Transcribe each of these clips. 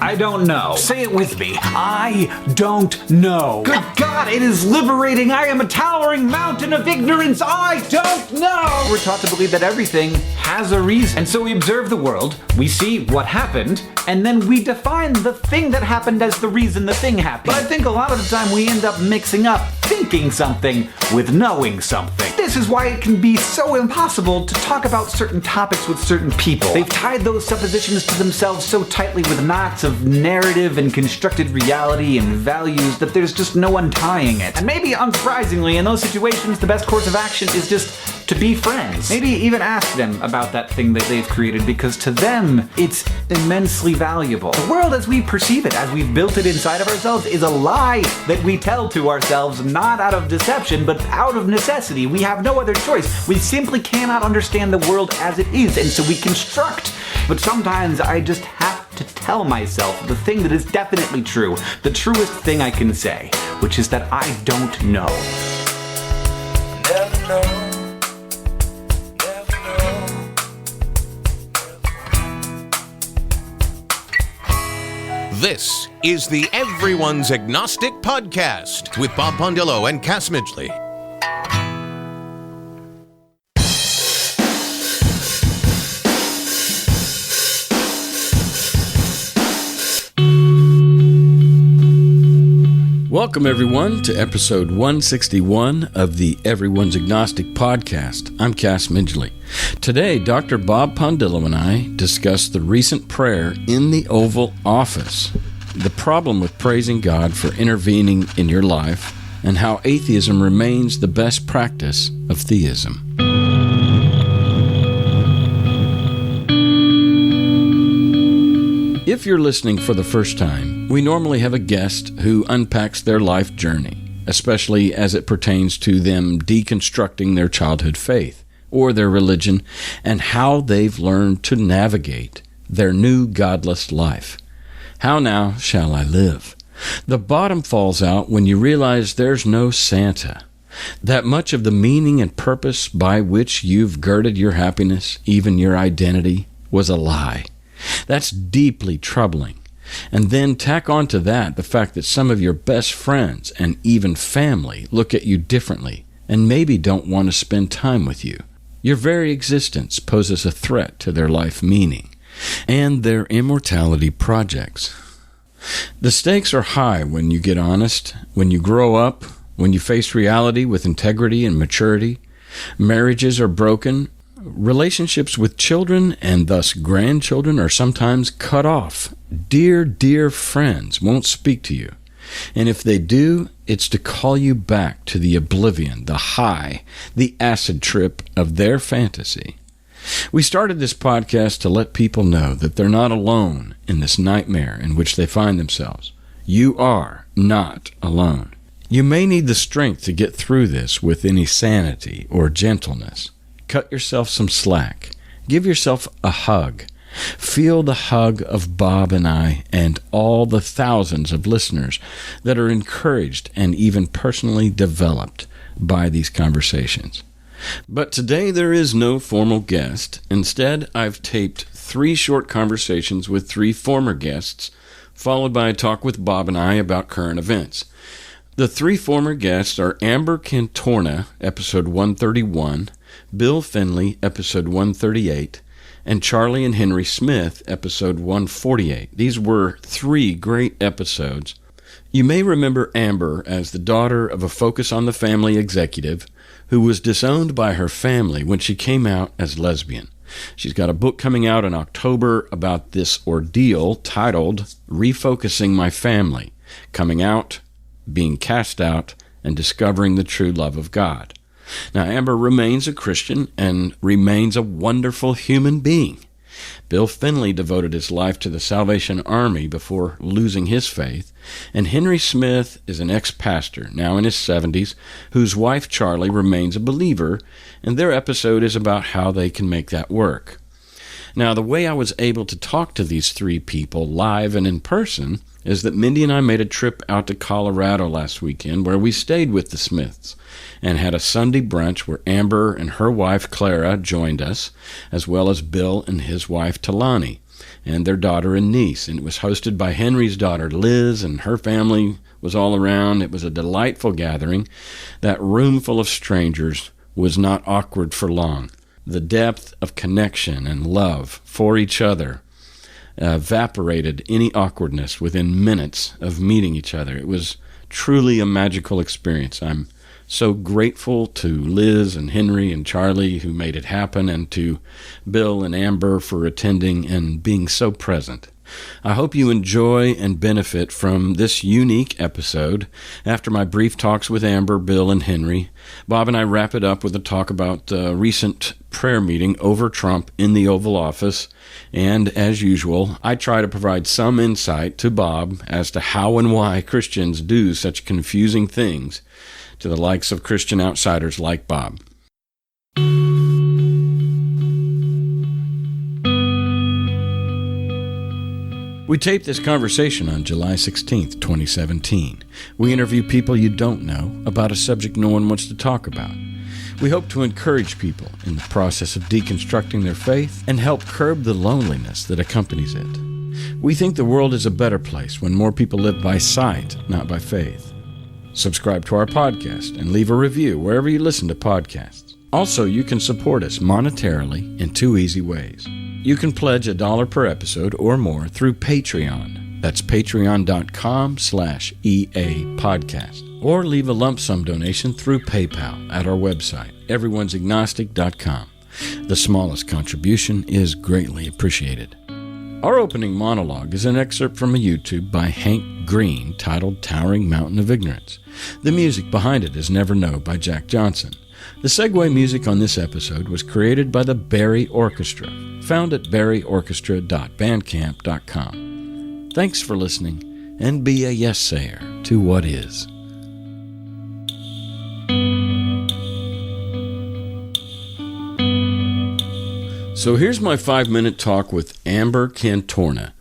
I don't know. Say it with me. I don't know. Good God, it is liberating. I am a towering mountain of ignorance. I don't know. We're taught to believe that everything has a reason. And so we observe the world, we see what happened, and then we define the thing that happened as the reason the thing happened. But I think a lot of the time we end up mixing up thinking something with knowing something. This is why it can be so impossible to talk about certain topics with certain people. They've tied those suppositions to themselves so tightly with knots of narrative and constructed reality and values that there's just no untying it. And maybe unsurprisingly, in those situations, the best course of action is just to be friends. Maybe even ask them about that thing that they've created, because to them, it's immensely valuable. The world as we perceive it, as we've built it inside of ourselves, is a lie that we tell to ourselves, not out of deception, but out of necessity. We have no other choice. We simply cannot understand the world as it is, and so we construct. But sometimes I just have to tell myself the thing that is definitely true, the truest thing I can say, which is that I don't know. Never know. This is the Everyone's Agnostic Podcast with Bob Pondillo and Cass Midgley. Welcome, everyone, to episode 161 of the Everyone's Agnostic Podcast. I'm Cass Midgley. Today, Dr. Bob Pondillo and I discuss the recent prayer in the Oval Office, the problem with praising God for intervening in your life, and how atheism remains the best practice of theism. If you're listening for the first time, we normally have a guest who unpacks their life journey, especially as it pertains to them deconstructing their childhood faith or their religion and how they've learned to navigate their new godless life. How now shall I live? The bottom falls out when you realize there's no Santa, that much of the meaning and purpose by which you've girded your happiness, even your identity, was a lie. That's deeply troubling. And then tack onto that the fact that some of your best friends and even family look at you differently and maybe don't want to spend time with you. Your very existence poses a threat to their life meaning and their immortality projects. The stakes are high when you get honest, when you grow up, when you face reality with integrity and maturity. Marriages are broken. Relationships with children and thus grandchildren are sometimes cut off. Dear, dear friends won't speak to you. And if they do, it's to call you back to the oblivion, the high, the acid trip of their fantasy. We started this podcast to let people know that they're not alone in this nightmare in which they find themselves. You are not alone. You may need the strength to get through this with any sanity or gentleness. Cut yourself some slack. Give yourself a hug. Feel the hug of Bob and I and all the thousands of listeners that are encouraged and even personally developed by these conversations. But today there is no formal guest. Instead, I've taped 3 short conversations with 3 former guests, followed by a talk with Bob and I about current events. The 3 former guests are Amber Cantorna, episode 131, Bill Finley, episode 138, and Charlie and Henry Smith, episode 148. These were 3 great episodes. You may remember Amber as the daughter of a Focus on the Family executive who was disowned by her family when she came out as lesbian. She's got a book coming out in October about this ordeal titled Refocusing My Family, Coming Out, Being Cast Out, and Discovering the True Love of God. Now, Amber remains a Christian and remains a wonderful human being. Bill Finley devoted his life to the Salvation Army before losing his faith, and Henry Smith is an ex-pastor, now in his 70s, whose wife Charlie remains a believer, and their episode is about how they can make that work. Now, the way I was able to talk to these 3 people live and in person is that Mindy and I made a trip out to Colorado last weekend where we stayed with the Smiths and had a Sunday brunch where Amber and her wife Clara joined us, as well as Bill and his wife Talani. and their daughter and niece. And it was hosted by Henry's daughter, Liz, and her family was all around. It was a delightful gathering. That room full of strangers was not awkward for long. The depth of connection and love for each other evaporated any awkwardness within minutes of meeting each other. It was truly a magical experience. I'm so grateful to Liz and Henry and Charlie who made it happen, and to Bill and Amber for attending and being so present. I hope you enjoy and benefit from this unique episode. After my brief talks with Amber, Bill, and Henry, Bob and I wrap it up with a talk about a recent prayer meeting over Trump in the Oval Office. And as usual, I try to provide some insight to Bob as to how and why Christians do such confusing things to the likes of Christian outsiders like Bob. We taped this conversation on July 16th, 2017. We interview people you don't know about a subject no one wants to talk about. We hope to encourage people in the process of deconstructing their faith and help curb the loneliness that accompanies it. We think the world is a better place when more people live by sight, not by faith. Subscribe to our podcast and leave a review wherever you listen to podcasts. Also, you can support us monetarily in 2 easy ways. You can pledge $1 per episode or more through Patreon. That's patreon.com/EA podcast. Or leave a lump sum donation through PayPal at our website, everyone'sagnostic.com. The smallest contribution is greatly appreciated. Our opening monologue is an excerpt from a YouTube by Hank Green titled Towering Mountain of Ignorance. The music behind it is Never Know by Jack Johnson. The segue music on this episode was created by the Barry Orchestra, found at barryorchestra.bandcamp.com. Thanks for listening, and be a yes-sayer to what is. So here's my 5-minute talk with Amber Cantorna.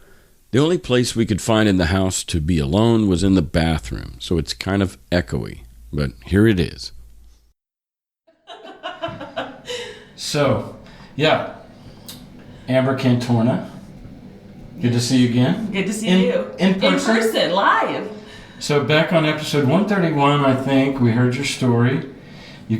The only place we could find in the house to be alone was in the bathroom, so it's kind of echoey, but here it is. So, yeah, Amber Cantorna, good to see you again. Good to see you. In person? In person, live. So back on episode 131, I think, we heard your story. We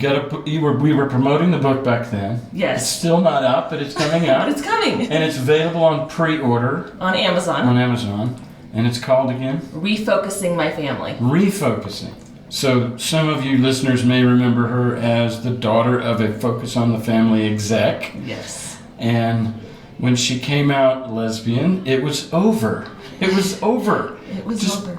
were promoting the book back then. Yes. It's still not out, but it's coming out. But it's coming. And it's available on pre-order. On Amazon. On Amazon. And it's called again? Refocusing My Family. Refocusing. So some of you listeners may remember her as the daughter of a Focus on the Family exec. Yes. And when she came out lesbian, it was over. It was over. It was over.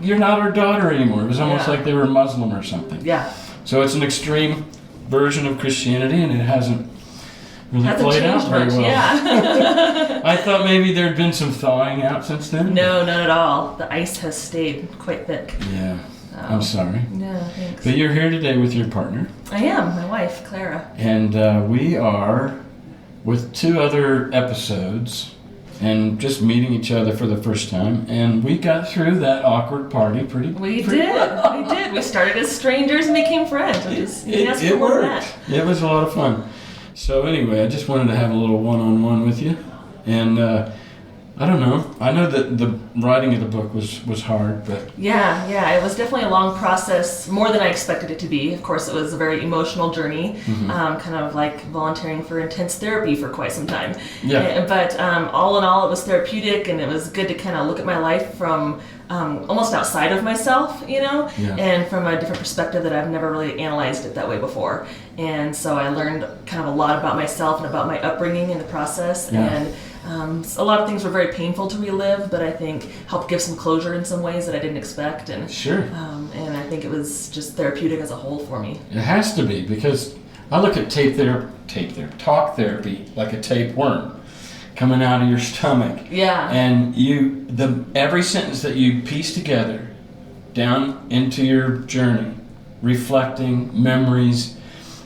You're not our daughter anymore. It was almost like they were Muslim or something. Yeah. So it's an extreme version of Christianity, and it hasn't really played out very well. Yeah. I thought maybe there'd been some thawing out since then. No, not at all. The ice has stayed quite thick. Yeah. I'm sorry. No, thanks. But you're here today with your partner. I am, my wife, Clara. And we are with 2 other episodes and just meeting each other for the first time. And we got through that awkward party pretty well. We did. We started as strangers and became friends. It worked. It was a lot of fun. So anyway, I just wanted to have a little one-on-one with you. And I don't know. I know that the writing of the book was hard, but... Yeah, it was definitely a long process, more than I expected it to be. Of course, it was a very emotional journey, kind of like volunteering for intense therapy for quite some time. Yeah. But all in all, it was therapeutic, and it was good to kind of look at my life from almost outside of myself, and from a different perspective that I've never really analyzed it that way before. And so I learned kind of a lot about myself and about my upbringing in the process, and a lot of things were very painful to relive, but I think helped give some closure in some ways that I didn't expect. And sure. And I think it was just therapeutic as a whole for me. It has to be, because I look at talk therapy like a tapeworm coming out of your stomach. Yeah. And every sentence that you piece together down into your journey, reflecting memories,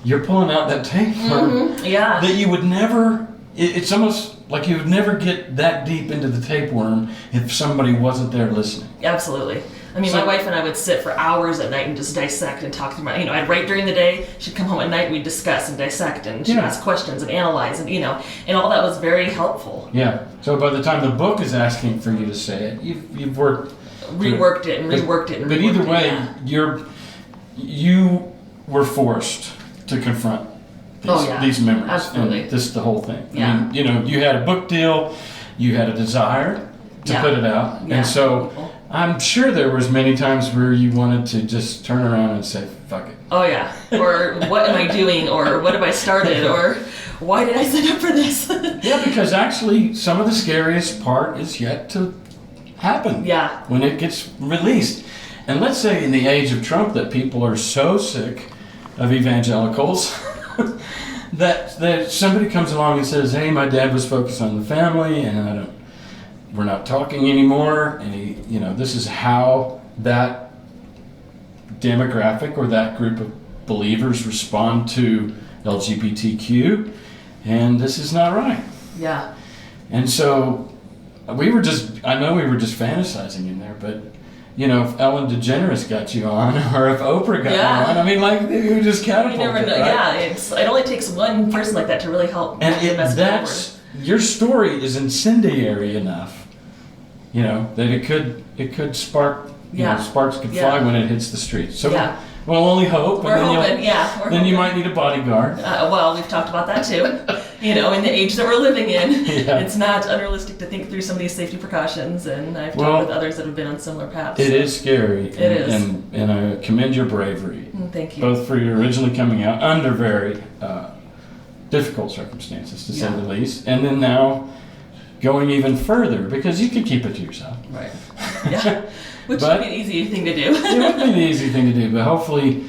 you're pulling out that tapeworm Yeah. that you would never. It's almost Like you would never get that deep into the tapeworm if somebody wasn't there listening. Absolutely. I mean, my wife and I would sit for hours at night and just dissect and talk through I'd write during the day, she'd come home at night, we'd discuss and dissect, and she'd ask questions and analyze, and and all that was very helpful. Yeah. So by the time the book is asking for you to say it, you've worked... Reworked it. But either way, you were forced to confront these memories. Absolutely. And this is the whole thing. Yeah. I mean, you had a book deal, you had a desire to put it out, and so... I'm sure there was many times where you wanted to just turn around and say, fuck it. Oh, yeah. Or what am I doing? Or what have I started? Or why did I sign up for this? Yeah, because actually some of the scariest part is yet to happen. Yeah. When it gets released. And let's say in the age of Trump that people are so sick of evangelicals that somebody comes along and says, hey, my dad was focused on the family and we're not talking anymore, and this is how that demographic or that group of believers respond to LGBTQ, and this is not right. Yeah. And so I know we were just fantasizing in there, but if Ellen DeGeneres got you on, or if Oprah got you on, I mean, you just catapulted. You never know. Right? Yeah, it only takes one person like that to really help. And your story is incendiary enough. That it could spark. Sparks could fly when it hits the streets. So we'll only hope. We're hoping. Then you might need a bodyguard. Well, we've talked about that too. In the age that we're living in, it's not unrealistic to think through some of these safety precautions. And I've talked with others that have been on similar paths. It is scary. It is. And I commend your bravery. Thank you. Both for your originally coming out under very difficult circumstances, to say the least, and then now going even further, because you could keep it to yourself. Right. Yeah. Which would be an easy thing to do. It would be an easy thing to do, but hopefully,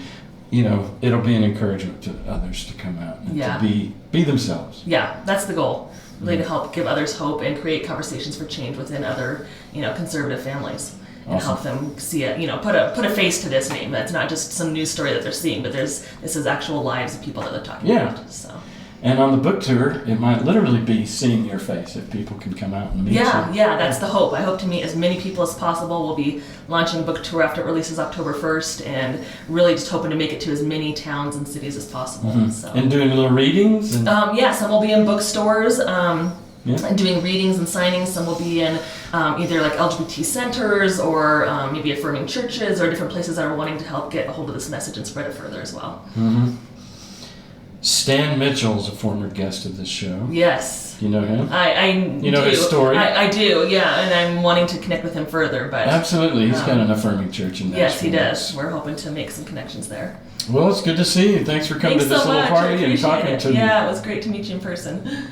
it'll be an encouragement to others to come out and to be themselves. Yeah, that's the goal. Really to help give others hope and create conversations for change within other, conservative families. And help them see it, put a face to this name. That's not just some news story that they're seeing, but this is actual lives of people that they're talking about. So. And on the book tour, it might literally be seeing your face if people can come out and meet you. Yeah, that's the hope. I hope to meet as many people as possible. We'll be launching a book tour after it releases October 1st, and really just hoping to make it to as many towns and cities as possible. Mm-hmm. So. And doing little readings? And... some will be in bookstores. And doing readings and signings. Some will be in either like LGBT centers or maybe affirming churches or different places that are wanting to help get a hold of this message and spread it further as well. Mm-hmm. Stan Mitchell's a former guest of this show. Yes. You know him? You know his story? I do, yeah, and I'm wanting to connect with him further. But absolutely, he's got an affirming church in Nashville. Yes, he does. We're hoping to make some connections there. Well, it's good to see you. Thanks for coming to this little party and talking to me. Yeah, it was great to meet you in person.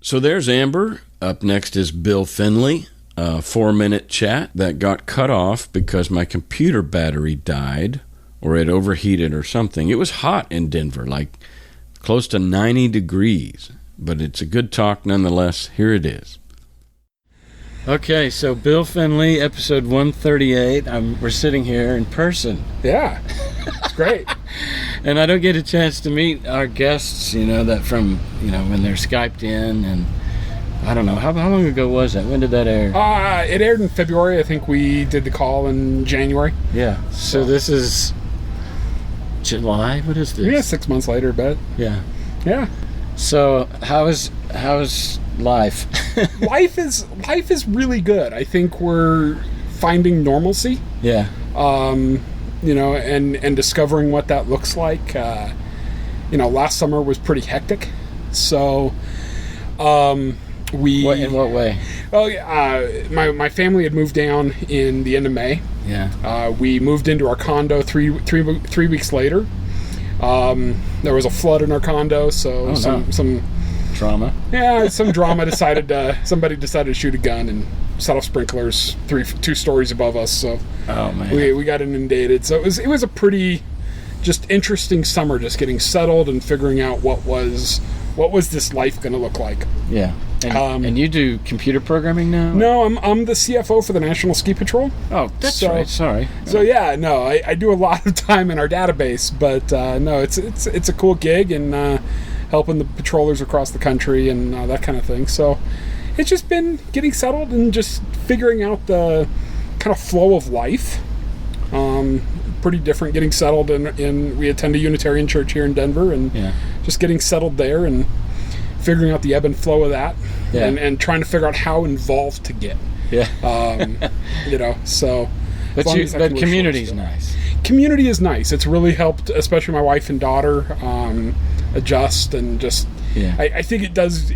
So there's Amber. Up next is Bill Finley. A 4-minute chat that got cut off because my computer battery died or it overheated or something. It was hot in Denver, like close to 90 degrees. But it's a good talk nonetheless. Here it is. Okay, so Bill Finley, episode 138. We're sitting here in person. Yeah, it's great. And I don't get a chance to meet our guests, that from, when they're Skyped in. And I don't know, how long ago was that? When did that air? It aired in February. I think we did the call in January. Yeah, so this is July? What is this? Yeah, 6 months later, but. Yeah. Yeah. So how's life? Life is really good. I think we're finding normalcy. Yeah. And discovering what that looks like. Last summer was pretty hectic. So, in what way? Well, my family had moved down in the end of May. Yeah. We moved into our condo three weeks later. There was a flood in our condo, so some drama. Yeah, some drama. Somebody decided to shoot a gun and set off sprinklers 2 stories above us. So we got inundated. So it was a pretty just interesting summer, just getting settled and figuring out what was this life going to look like. Yeah. And you do computer programming now? No, I'm the CFO for the National Ski Patrol. Oh, that's right. Sorry. So I do a lot of time in our database, but no, it's a cool gig and helping the patrollers across the country and that kind of thing. So it's just been getting settled and just figuring out the kind of flow of life. Pretty different getting settled in we attend a Unitarian church here in Denver, and just getting settled there and figuring out the ebb and flow of that, and trying to figure out how involved to get. So but community's nice. Community is nice. It's really helped, especially my wife and daughter, adjust and just. I think it does.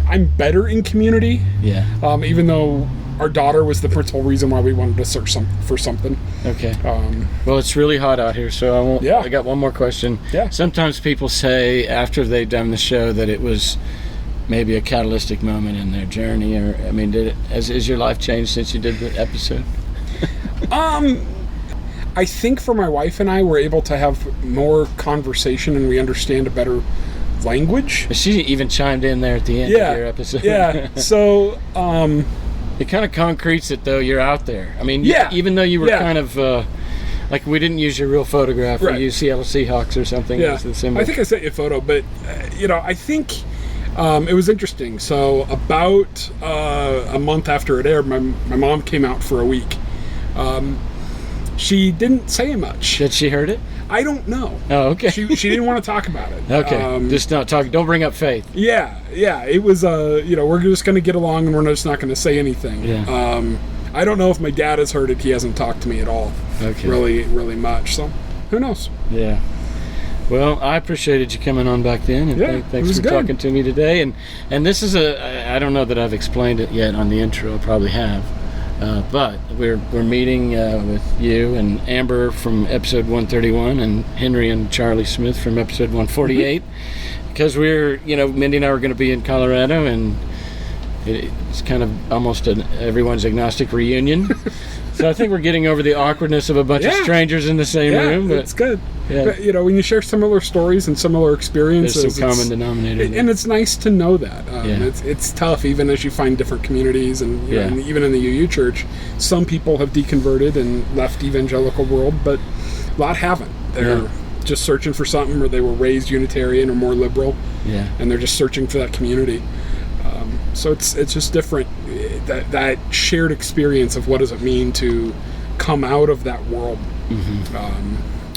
I'm better in community. Even though our daughter was the principal reason why we wanted to search for something. Okay. Well, it's really hot out here, so I won't. I got one more question. Sometimes people say after they've done the show that it was maybe a catalytic moment in their journey, or I mean, has your life changed since you did the episode? I think for my wife and I, we're able to have more conversation and we understand a better language. She even chimed in there at the end of your episode. So it kind of concretes it, though. You're out there. I mean, even though you were kind of like, we didn't use your real photograph. We used Seattle Seahawks or something. I think I sent you a photo, but I think it was interesting. So about a month after it aired, my mom came out for a week. She didn't say much. Did she heard it? I don't know. Oh, okay. She didn't want to talk about it. Okay. Just not talk. Don't bring up faith. Yeah. It was, we're just going to get along and we're just not going to say anything. I don't know if my dad has heard it. He hasn't talked to me at all. Okay. Really, really much. So, who knows? Yeah. Well, I appreciated you coming on back then, and thanks for talking to me today. And this is I don't know that I've explained it yet on the intro. I probably have. But we're meeting with you and Amber from episode 131 and Henry and Charlie Smith from episode 148 because we're, Mindy and I were going to be in Colorado, and it's kind of almost an everyone's agnostic reunion. So I think we're getting over the awkwardness of a bunch of strangers in the same room. But it's good. But, when you share similar stories and similar experiences, there's some common denominator. And it's nice to know that. It's tough, even as you find different communities, and, and even in the UU church, some people have deconverted and left evangelical world, but a lot haven't. They're just searching for something, or they were raised Unitarian or more liberal, and they're just searching for that community. So it's just different, that shared experience of what does it mean to come out of that world.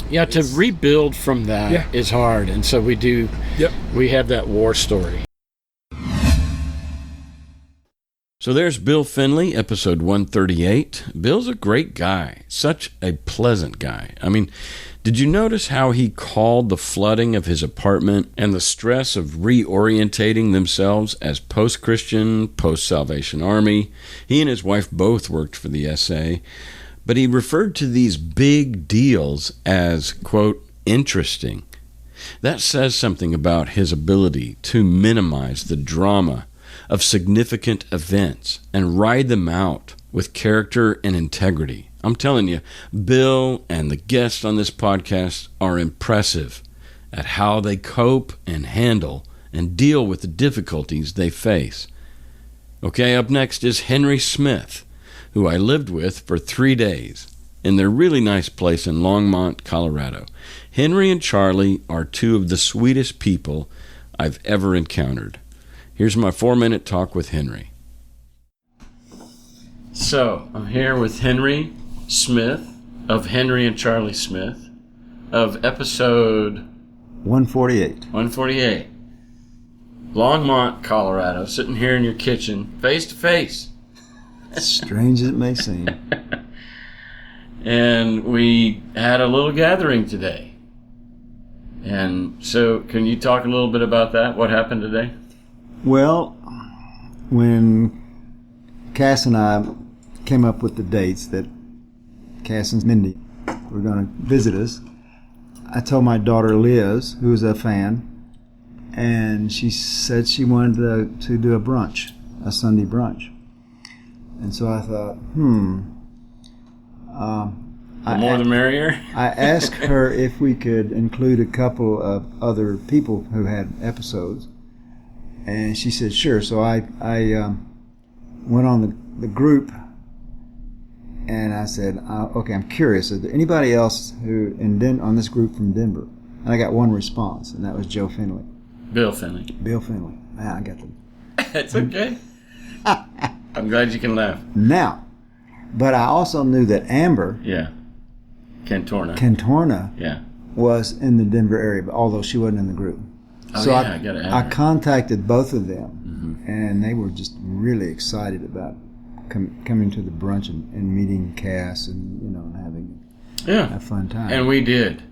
To rebuild from that is hard, and so we have that war story. So there's Bill Finley, episode 138. Bill's a great guy, such a pleasant guy. I mean, did you notice how he called the flooding of his apartment and the stress of reorientating themselves as post-Christian, post-Salvation Army? He and his wife both worked for the SA, but he referred to these big deals as, quote, interesting. That says something about his ability to minimize the drama of significant events and ride them out with character and integrity. I'm telling you, Bill and the guests on this podcast are impressive at how they cope and handle and deal with the difficulties they face. Okay, up next is Henry Smith, who I lived with for 3 days in their really nice place in Longmont, Colorado. Henry and Charlie are two of the sweetest people I've ever encountered. Here's my 4-minute talk with Henry. So, I'm here with Henry Smith of Henry and Charlie Smith of episode 148. Longmont, Colorado, sitting here in your kitchen, face to face. Strange as it may seem. And we had a little gathering today. And so, can you talk a little bit about that? What happened today? Well, when Cass and I came up with the dates that Cass and Mindy were going to visit us, I told my daughter Liz, who was a fan, and she said she wanted to do a Sunday brunch. And so I thought, the more the merrier. I asked her if we could include a couple of other people who had episodes. And she said, sure. So I went on the group, and I said, okay, I'm curious. Is there anybody else who on this group from Denver? And I got one response, and that was Joe Finley. Bill Finley. Bill Finley. I got them. It's okay. I'm glad you can laugh. Now, but I also knew that Amber Yeah. Cantorna. Cantorna was in the Denver area, but although she wasn't in the group. Oh, So yeah, I gotta add I her. contacted both of them, and they were just really excited about coming to the brunch and meeting Cass and, you know, and having a fun time. And we did.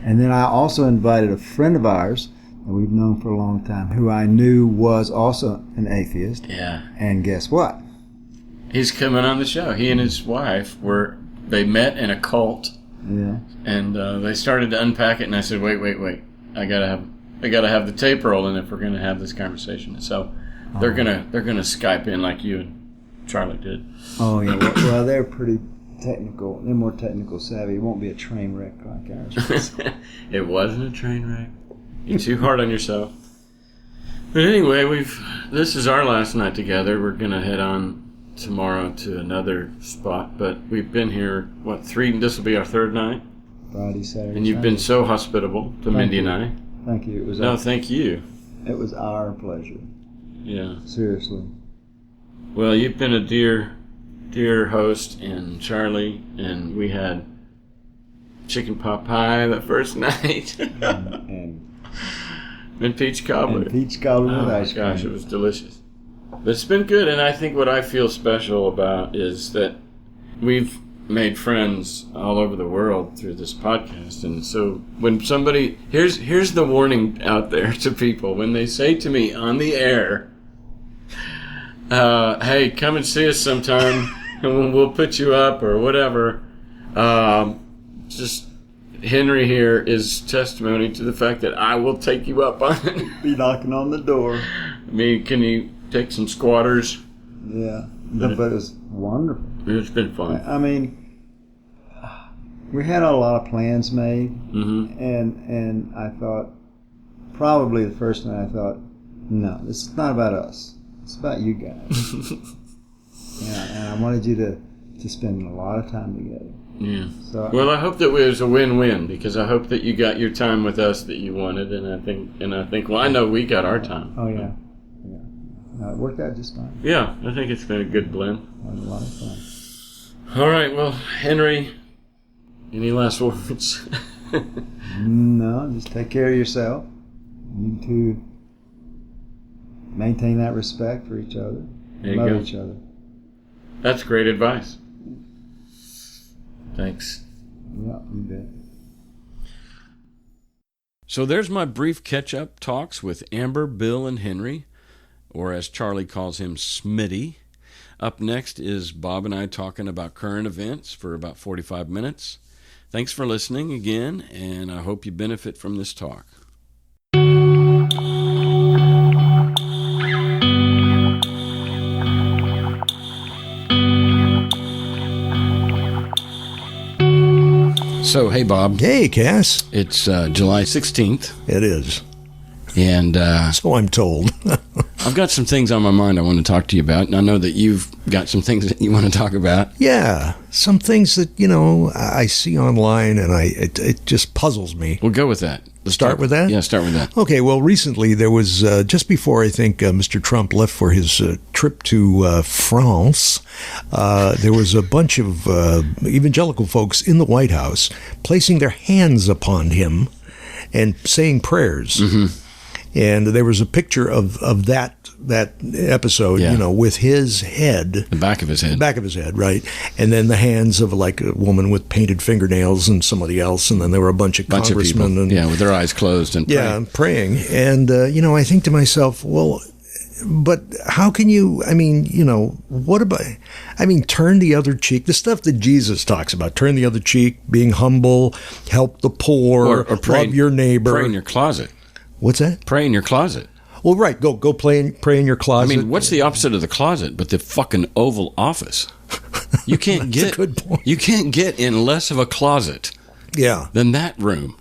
And then I also invited a friend of ours that we've known for a long time, who I knew was also an atheist. Yeah. And guess what? He's coming on the show. He and his wife they met in a cult. Yeah. And they started to unpack it, and I said, wait. I gotta have the tape rolling if we're gonna have this conversation. So they're gonna Skype in like you and Charlie did. Oh yeah. Well, they're pretty technical. They're more technical savvy. It won't be a train wreck like ours. It wasn't a train wreck. You're too hard on yourself. But anyway, this is our last night together. We're gonna head on tomorrow to another spot, but we've been here this will be our third night. Friday, Saturday. And you've been so hospitable to Mindy and I. Thank you. Thank you. It was our pleasure. Yeah. Seriously. Well, you've been a dear host, and Charlie, and we had chicken pot pie the first night. and peach cobbler. And peach cobbler with ice cream. Oh my gosh, it was delicious. But it's been good, and I think what I feel special about is that we've made friends all over the world through this podcast. And so when somebody, here's the warning out there to people, when they say to me on the air, hey, come and see us sometime and we'll put you up or whatever, just Henry here is testimony to the fact that I will take you up on it. Be knocking on the door. I mean, can you take some squatters? Yeah, but it was wonderful. It's been fun. I mean, we had a lot of plans made, and I thought, probably the first night I thought, no, this is not about us. It's about you guys. And I wanted you to spend a lot of time together. Yeah. So, well, I hope that it was a win-win, because I hope that you got your time with us that you wanted, and I think well, I know we got our time. Oh yeah. No, it worked out just fine. Yeah, I think it's been a good blend. It was a lot of fun. All right, well, Henry, any last words? No, just take care of yourself. You two maintain that respect for each other. Love each other. That's great advice. Thanks. Yeah, you bet. So there's my brief catch-up talks with Amber, Bill, and Henry, or as Charlie calls him, Smitty. Up next is Bob and I talking about current events for about 45 minutes. Thanks for listening again, and I hope you benefit from this talk. So, hey, Bob. Hey, Cass. It's July 16th. It is. And so I'm told. I've got some things on my mind I want to talk to you about, and I know that you've got some things that you want to talk about. Yeah, some things that, I see online, and it just puzzles me. We'll go with that. Let's start with that? Yeah, start with that. Okay, well, recently there was, just before I think Mr. Trump left for his trip to France, there was a bunch of evangelical folks in the White House placing their hands upon him and saying prayers. Mm-hmm. And there was a picture of that episode, with his head. The back of his head. Back of his head, right. And then the hands of like a woman with painted fingernails and somebody else. And then there were a bunch of congressmen. Of people. With their eyes closed and praying. Yeah, praying. And, I think to myself, well, but how can you, what about, turn the other cheek, the stuff that Jesus talks about, turn the other cheek, being humble, help the poor, or pray, love your neighbor. Pray in your closet. What's that? Pray in your closet. Well, right. Go pray in your closet. What's the opposite of the closet but the fucking Oval Office? You can't That's a good point. You can't get in less of a closet than that room.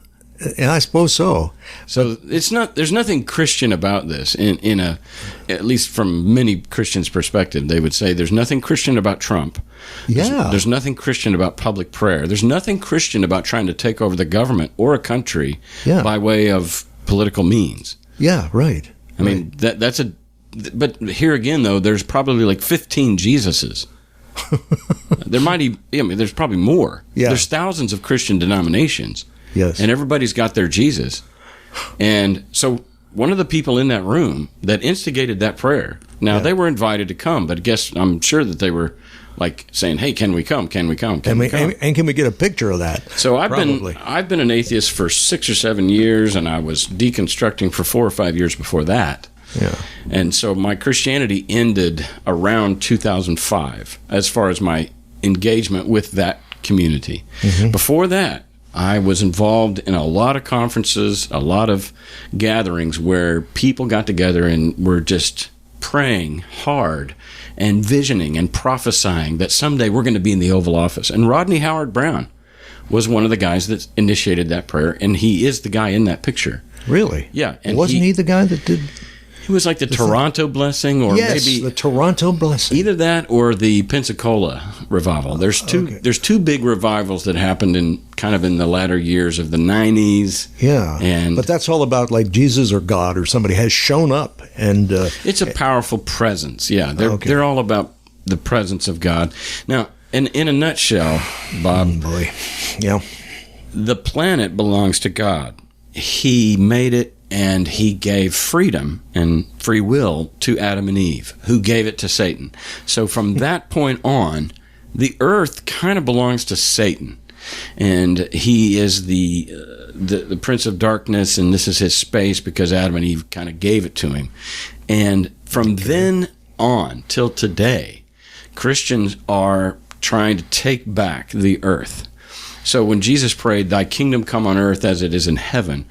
Yeah, I suppose so. So there's nothing Christian about this at least from many Christians' perspective. They would say there's nothing Christian about Trump. Yeah. There's nothing Christian about public prayer. There's nothing Christian about trying to take over the government or a country by way of political means. Yeah, right. I mean, that's a... But here again, though, there's probably like 15 Jesuses. There might even... I mean, there's probably more. Yeah. There's thousands of Christian denominations. Yes. And everybody's got their Jesus. And so one of the people in that room that instigated that prayer, now they were invited to come, but I'm sure that they were like saying, hey, can we come? Can we come? Can we come? And can we get a picture of that? So I've been an atheist for 6 or 7 years, and I was deconstructing for 4 or 5 years before that. Yeah. And so my Christianity ended around 2005 as far as my engagement with that community. Mm-hmm. Before that, I was involved in a lot of conferences, a lot of gatherings where people got together and were just praying hard and visioning and prophesying that someday we're going to be in the Oval Office. And Rodney Howard-Browne was one of the guys that initiated that prayer, and he is the guy in that picture. Really? Yeah. And wasn't he the guy that did... It was like the Toronto blessing, or maybe the Toronto blessing. Either that or the Pensacola revival. There's two big revivals that happened in the latter years of the 90s. Yeah, but that's all about like Jesus or God or somebody has shown up, and it's a powerful presence. Yeah, they're all about the presence of God. Now, in a nutshell, Bob, the planet belongs to God. He made it. And he gave freedom and free will to Adam and Eve, who gave it to Satan. So from that point on, the earth kind of belongs to Satan. And he is the prince of darkness, and this is his space because Adam and Eve kind of gave it to him. And from then on till today, Christians are trying to take back the earth. So when Jesus prayed, "Thy kingdom come on earth as it is in heaven,"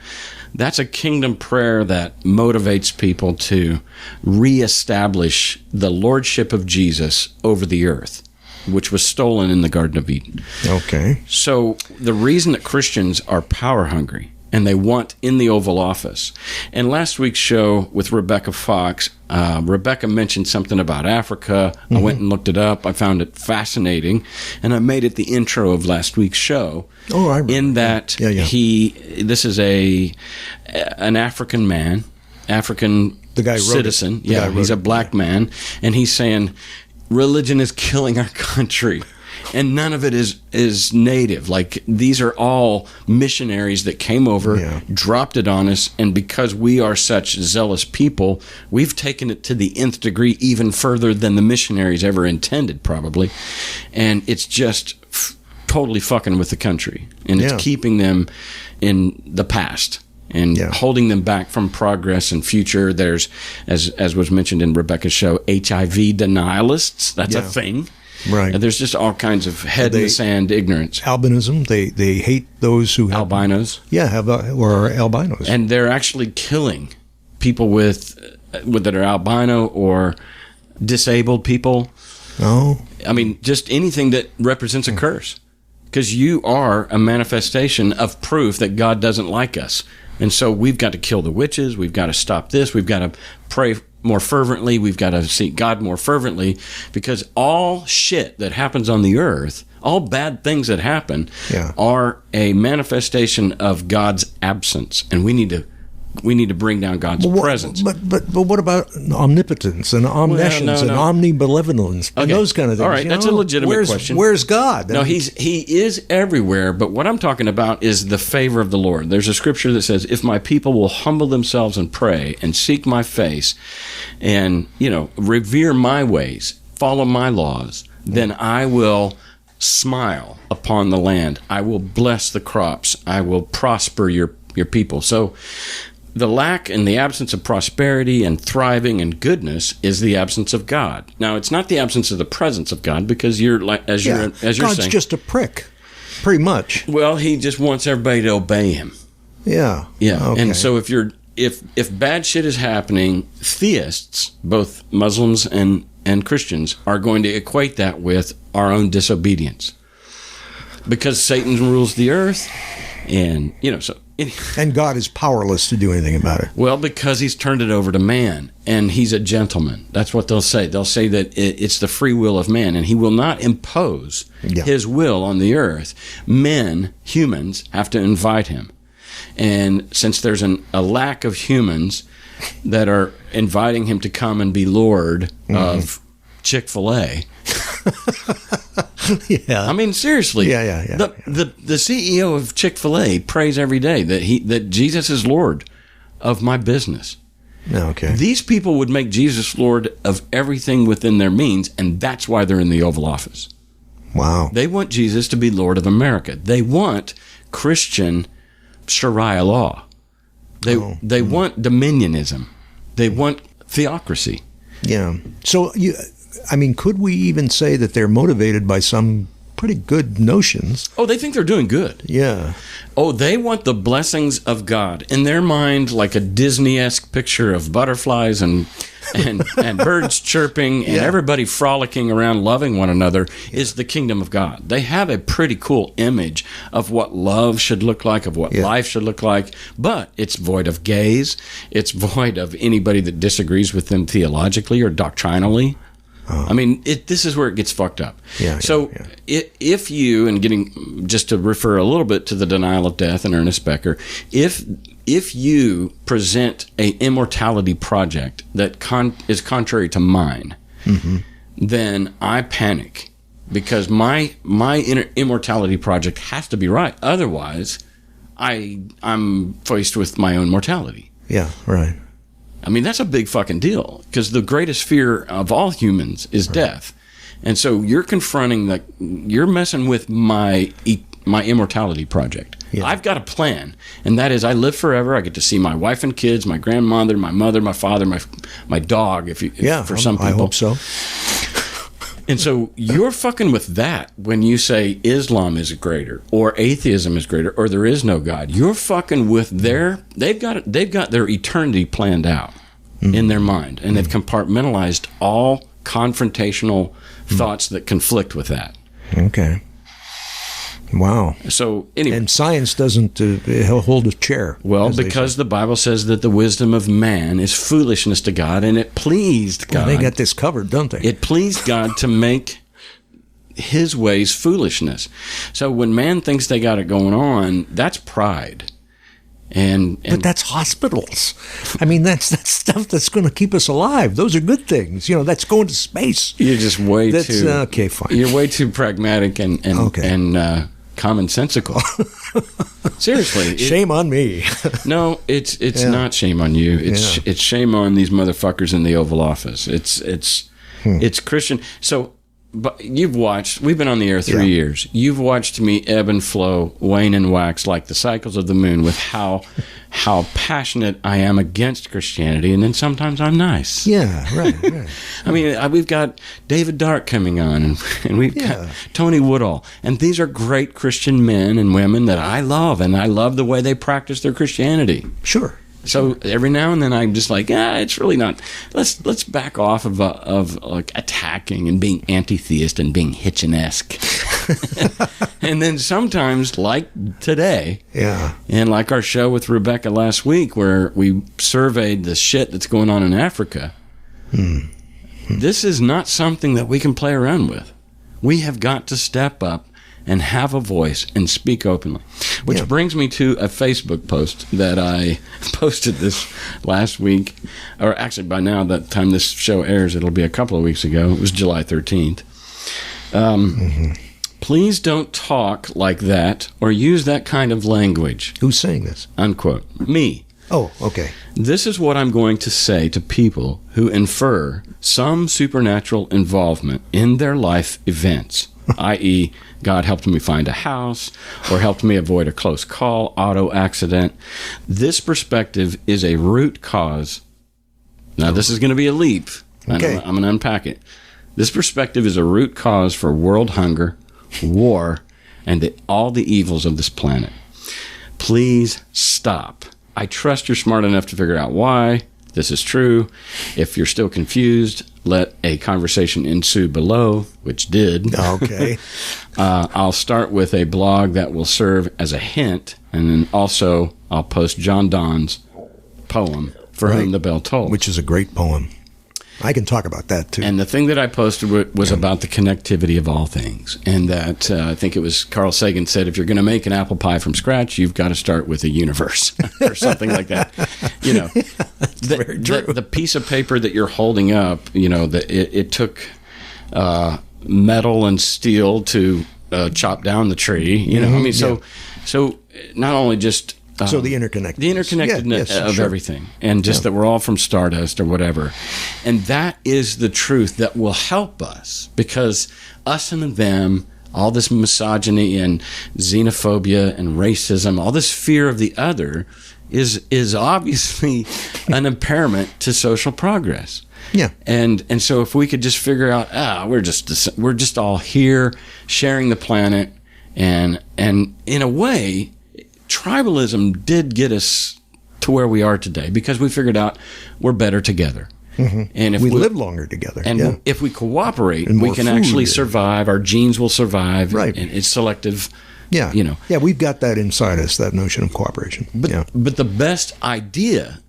that's a kingdom prayer that motivates people to reestablish the lordship of Jesus over the earth, which was stolen in the Garden of Eden. Okay. So the reason that Christians are power hungry and they want in the Oval Office. And last week's show with Rebecca Fox, Rebecca mentioned something about Africa. Mm-hmm. I went and looked it up. I found it fascinating. And I made it the intro of last week's show. Oh, I remember. In that this is an African man, African citizen. Yeah, he's a black man. And he's saying, religion is killing our country. And none of it is native. Like, these are all missionaries that came over, dropped it on us, and because we are such zealous people, we've taken it to the nth degree, even further than the missionaries ever intended, probably. And it's just totally fucking with the country. And it's keeping them in the past and holding them back from progress and future. There's, as was mentioned in Rebecca's show, HIV denialists. That's a thing. Right. And there's just all kinds of head in the sand ignorance. Albinism. They hate those who have albinos. Yeah, or albinos. And they're actually killing people that are albino or disabled people. Oh. I mean, just anything that represents a curse. Because you are a manifestation of proof that God doesn't like us. And so we've got to kill the witches. We've got to stop this. We've got to pray more fervently. We've got to seek God more fervently, because all shit that happens on the earth, all bad things that happen, are a manifestation of God's absence, and we need to bring down God's presence. But what about omnipotence and omniscience and omnibenevolence and those kind of things? All right, that's a legitimate question. Where's God? No, he is everywhere, but what I'm talking about is the favor of the Lord. There's a scripture that says, if my people will humble themselves and pray and seek my face and, revere my ways, follow my laws, then I will smile upon the land. I will bless the crops. I will prosper your people. So the lack and the absence of prosperity and thriving and goodness is the absence of God. Now, it's not the absence of the presence of God, because you're God's saying, just a prick, pretty much. Well, he just wants everybody to obey him. Yeah. Yeah. Okay. And so if bad shit is happening, theists, both Muslims and Christians, are going to equate that with our own disobedience, because Satan rules the earth, and and God is powerless to do anything about it. Well, because he's turned it over to man, and he's a gentleman. That's what they'll say. They'll say that it's the free will of man, and he will not impose his will on the earth. Humans, have to invite him. And since there's a lack of humans, that are inviting him to come and be Lord of Chick-fil-A. Yeah. I mean, seriously. Yeah. The CEO of Chick-fil-A prays every day that Jesus is Lord of my business. Okay. These people would make Jesus Lord of everything within their means, and that's why they're in the Oval Office. Wow. They want Jesus to be Lord of America. They want Christian Sharia law. They want dominionism. They want theocracy. Yeah. So, could we even say that they're motivated by some pretty good notions? Oh, they think they're doing good. Yeah. Oh, they want the blessings of God. In their mind, like a Disney-esque picture of butterflies and birds chirping and everybody frolicking around loving one another is the kingdom of God. They have a pretty cool image of what love should look like, of what life should look like, but it's void of gays. It's void of anybody that disagrees with them theologically or doctrinally. I mean, this is where it gets fucked up. If you, and getting just to refer a little bit to the denial of death and Ernest Becker, if you present a immortality project that is contrary to mine, then I panic because my immortality project has to be right. Otherwise, I'm faced with my own mortality. Yeah, right. I mean, that's a big fucking deal because the greatest fear of all humans is death. And so you're confronting you're messing with my immortality project. Yeah. I've got a plan, and that is I live forever. I get to see my wife and kids, my grandmother, my mother, my father, my dog, for some people. I hope so. And so you're fucking with that when you say Islam is greater or atheism is greater or there is no God. You're fucking with they've got their eternity planned out in their mind, and they've compartmentalized all confrontational thoughts that conflict with that. Okay. Wow. So anyway, and science doesn't hold a chair. Well, because the Bible says that the wisdom of man is foolishness to God, and it pleased God. Well, they got this covered, don't they? It pleased God to make his ways foolishness. So when man thinks they got it going on, that's pride. But that's hospitals. I mean, that's stuff that's going to keep us alive. Those are good things. That's going to space. You're just okay, fine. You're way too pragmatic and commonsensical. Seriously. Shame on me. No, it's not shame on you. It's shame on these motherfuckers in the Oval Office. It's Christian. So, but we've been on the air 3 years. You've watched me ebb and flow, wane and wax like the cycles of the moon with how passionate I am against Christianity, and then sometimes I'm nice. Yeah, right. I mean, we've got David Dark coming on, and we've got Tony Woodall, and these are great Christian men and women that I love, and I love the way they practice their Christianity. Sure. So every now and then I'm just like, it's really not. Let's back off of like attacking and being anti-theist and being Hitchin-esque. And then sometimes, like today, and like our show with Rebecca last week, where we surveyed the shit that's going on in Africa. This is not something that we can play around with. We have got to step up and have a voice and speak openly. Which brings me to a Facebook post that I posted this last week, or actually by now, that time this show airs, it'll be a couple of weeks ago. It was July 13th. Please don't talk like that or use that kind of language. Who's saying this? Unquote. Me. Oh, okay. This is what I'm going to say to people who infer some supernatural involvement in their life events, i.e., God helped me find a house or helped me avoid a close call, auto accident. This perspective is a root cause. Now, this is going to be a leap. Okay. I'm going to unpack it. This perspective is a root cause for world hunger, war, and all the evils of this planet. Please stop. I trust you're smart enough to figure out why this is true. If you're still confused, let a conversation ensue below, which did. Okay. I'll start with a blog that will serve as a hint, and then also I'll post John Donne's poem, For Whom the Bell Tolls. Which is a great poem. I can talk about that, too. And the thing that I posted was about the connectivity of all things. And that I think it was Carl Sagan said, if you're going to make an apple pie from scratch, you've got to start with a universe or something like that. very true. The piece of paper that you're holding up, it took metal and steel to chop down the tree. So not only just the interconnectedness of everything, and just that we're all from stardust or whatever, and that is the truth that will help us, because us and them, all this misogyny and xenophobia and racism, all this fear of the other, is obviously an impairment to social progress. Yeah, and so if we could just figure out, we're just all here sharing the planet, and in a way, tribalism did get us to where we are today, because we figured out we're better together. Mm-hmm. And if we live longer together. And if we cooperate, we can actually survive. Our genes will survive. Right. And it's selective. Yeah. Yeah, we've got that inside us, that notion of cooperation. But the best idea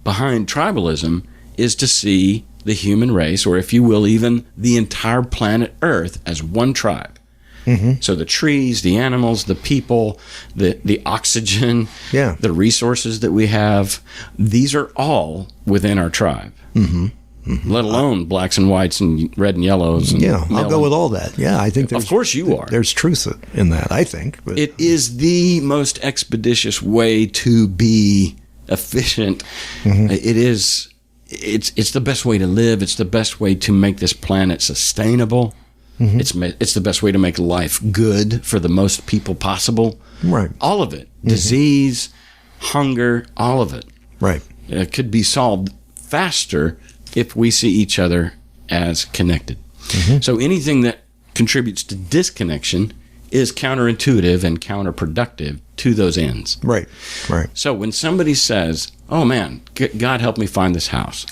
behind tribalism is to see the human race, or if you will, even the entire planet Earth, as one tribe. Mm-hmm. So the trees, the animals, the people, the oxygen, the resources that we have, these are all within our tribe. Mm-hmm. Mm-hmm. Let alone blacks and whites and red and yellows. And I'll go with all that. Yeah, I think of course you are. There's truth in that, I think. But it is the most expeditious way to be efficient. Mm-hmm. It's the best way to live. It's the best way to make this planet sustainable. Mm-hmm. It's the best way to make life good for the most people possible. Right. All of it. Mm-hmm. Disease, hunger, all of it. Right. It could be solved faster if we see each other as connected. Mm-hmm. So anything that contributes to disconnection is counterintuitive and counterproductive to those ends. Right. Right. So when somebody says, "Oh man, God help me find this house,"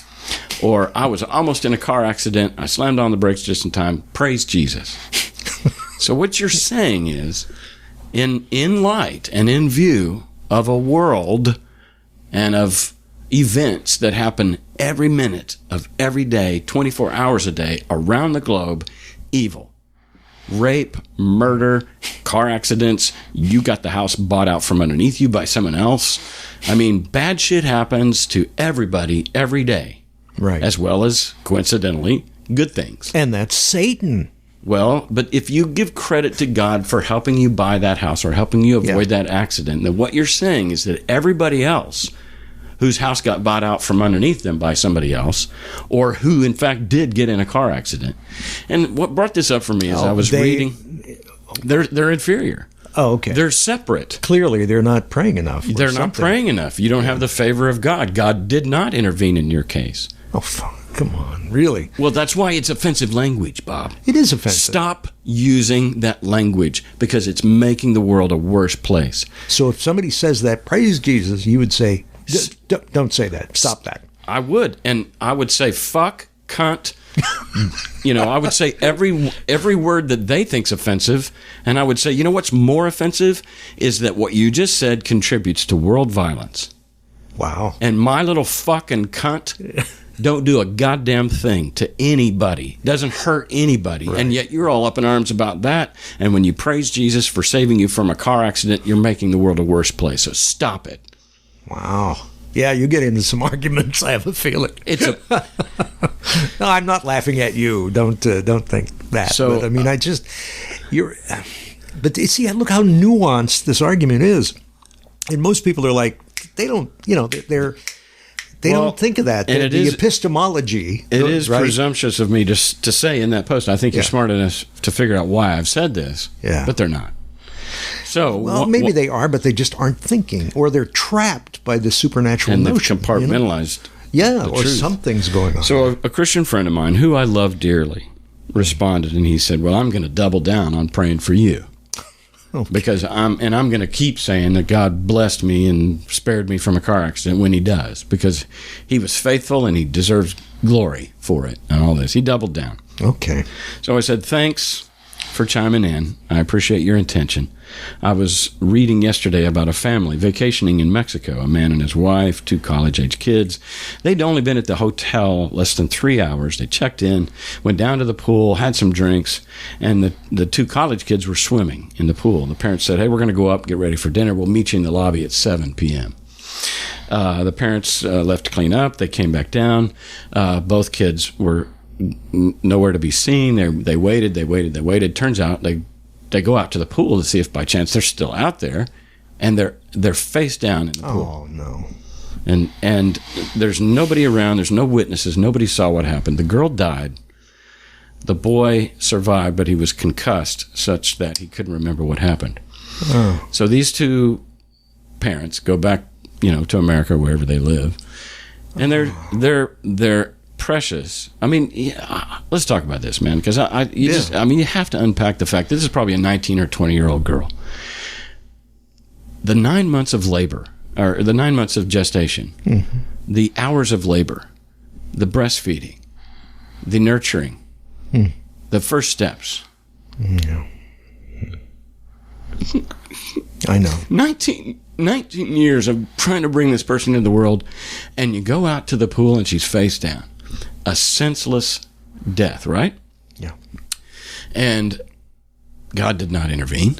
or "I was almost in a car accident, I slammed on the brakes just in time, praise Jesus." So what you're saying is, in light and in view of a world and of events that happen every minute of every day, 24 hours a day, around the globe, evil, rape, murder, car accidents, you got the house bought out from underneath you by someone else. I mean, bad shit happens to everybody every day. Right. As well as, coincidentally, good things. And that's Satan. Well, but if you give credit to God for helping you buy that house or helping you avoid that accident, then what you're saying is that everybody else whose house got bought out from underneath them by somebody else, or who in fact did get in a car accident. And what brought this up for me is I was reading, they're inferior. Oh, okay. They're separate. Clearly, they're not praying enough. They're not praying enough. You don't have the favor of God. God did not intervene in your case. Oh, come on. Really? Well, that's why it's offensive language, Bob. It is offensive. Stop using that language, because it's making the world a worse place. So if somebody says that, praise Jesus, you would say, don't say that. Stop that. I would. And I would say, fuck, cunt. I would say every word that they think's offensive. And I would say, what's more offensive is that what you just said contributes to world violence. Wow. And my little fucking cunt don't do a goddamn thing to anybody. Doesn't hurt anybody. Right. And yet you're all up in arms about that. And when you praise Jesus for saving you from a car accident, you're making the world a worse place. So stop it. Wow. Yeah, you get into some arguments, I have a feeling. No, I'm not laughing at you. Don't think that. So, but, I mean, but see, look how nuanced this argument is. And most people are like, they don't think of that. The epistemology. It is presumptuous of me to say in that post, I think you're smart enough to figure out why I've said this. Yeah. But they're not. So maybe they are, but they just aren't thinking, or they're trapped by the supernatural notion. They've compartmentalized. Yeah, or something's going on. So a Christian friend of mine, who I love dearly, responded, and he said, "Well, I'm going to double down on praying for you." Okay. Because I'm going to keep saying that God blessed me and spared me from a car accident when he does, because he was faithful and he deserves glory for it and all this. He doubled down. Okay. So I said, thanks for chiming in. I appreciate your intention. I was reading yesterday about a family vacationing in Mexico, a man and his wife, 2 college-age kids. They'd only been at the hotel less than 3 hours. They checked in, went down to the pool, had some drinks, and the 2 college kids were swimming in the pool. The parents said, "Hey, we're going to go up, get ready for dinner. We'll meet you in the lobby at 7 p.m. The parents left to clean up. They came back down. Both kids were nowhere to be seen. They waited. Turns out they go out to the pool to see if by chance they're still out there, and they're face down in the pool. Oh no! And there's nobody around. There's no witnesses. Nobody saw what happened. The girl died. The boy survived, but he was concussed such that he couldn't remember what happened. Oh. So these two parents go back, to America, wherever they live, and they're precious. I mean, let's talk about this, man, because you have to unpack the fact that this is probably a 19 or 20-year-old girl. The 9 months of labor, or the 9 months of gestation, the hours of labor, the breastfeeding, the nurturing, the first steps. Yeah. I know. 19 years of trying to bring this person into the world, and you go out to the pool and she's face down. A senseless death, right? Yeah. And God did not intervene.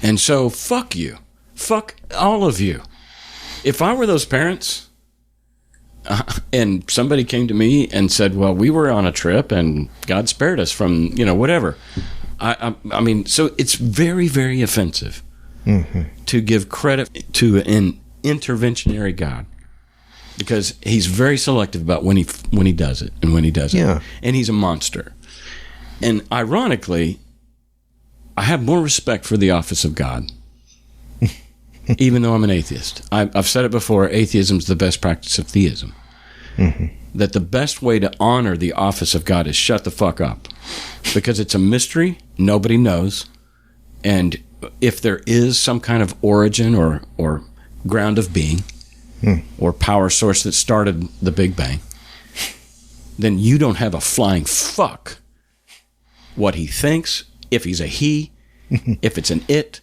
And so, fuck you. Fuck all of you. If I were those parents, and somebody came to me and said, well, we were on a trip and God spared us from, whatever. I mean, so it's very, very offensive to give credit to an interventionary God, because he's very selective about when he does it and when he doesn't. Yeah. And he's a monster. And ironically, I have more respect for the office of God, even though I'm an atheist. I've said it before, atheism is the best practice of theism. That the best way to honor the office of God is shut the fuck up. Because it's a mystery, nobody knows. And if there is some kind of origin or ground of being, or power source that started the Big Bang, then you don't have a flying fuck what he thinks, if he's a he, if it's an it.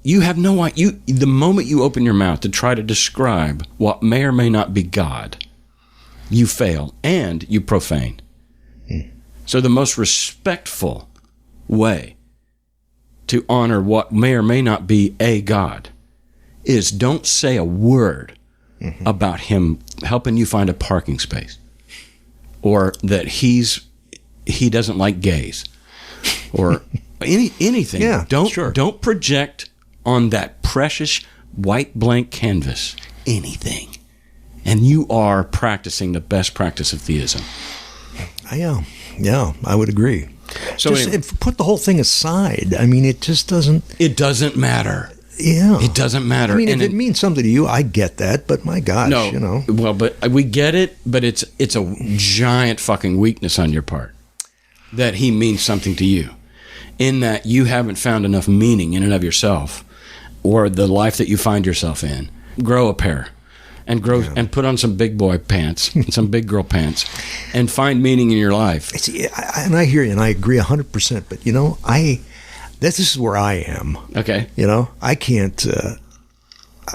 You have no idea. The moment you open your mouth to try to describe what may or may not be God, you fail and you profane. So the most respectful way to honor what may or may not be a God is don't say a word about him helping you find a parking space, or that he doesn't like gays, or anything. Yeah, don't project on that precious white blank canvas anything. And you are practicing the best practice of theism. Yeah, I would agree. So Put the whole thing aside. I mean, it just doesn't... It doesn't matter. Yeah. It doesn't matter. I mean, if it means something to you, I get that, but my gosh, no, Well, but we get it, but it's a giant fucking weakness on your part that he means something to you, in that you haven't found enough meaning in and of yourself or the life that you find yourself in. Grow a pair. And and put on some big boy pants and some big girl pants, and find meaning in your life. And I hear you, and I agree 100%. But this is where I am. Okay. I can't.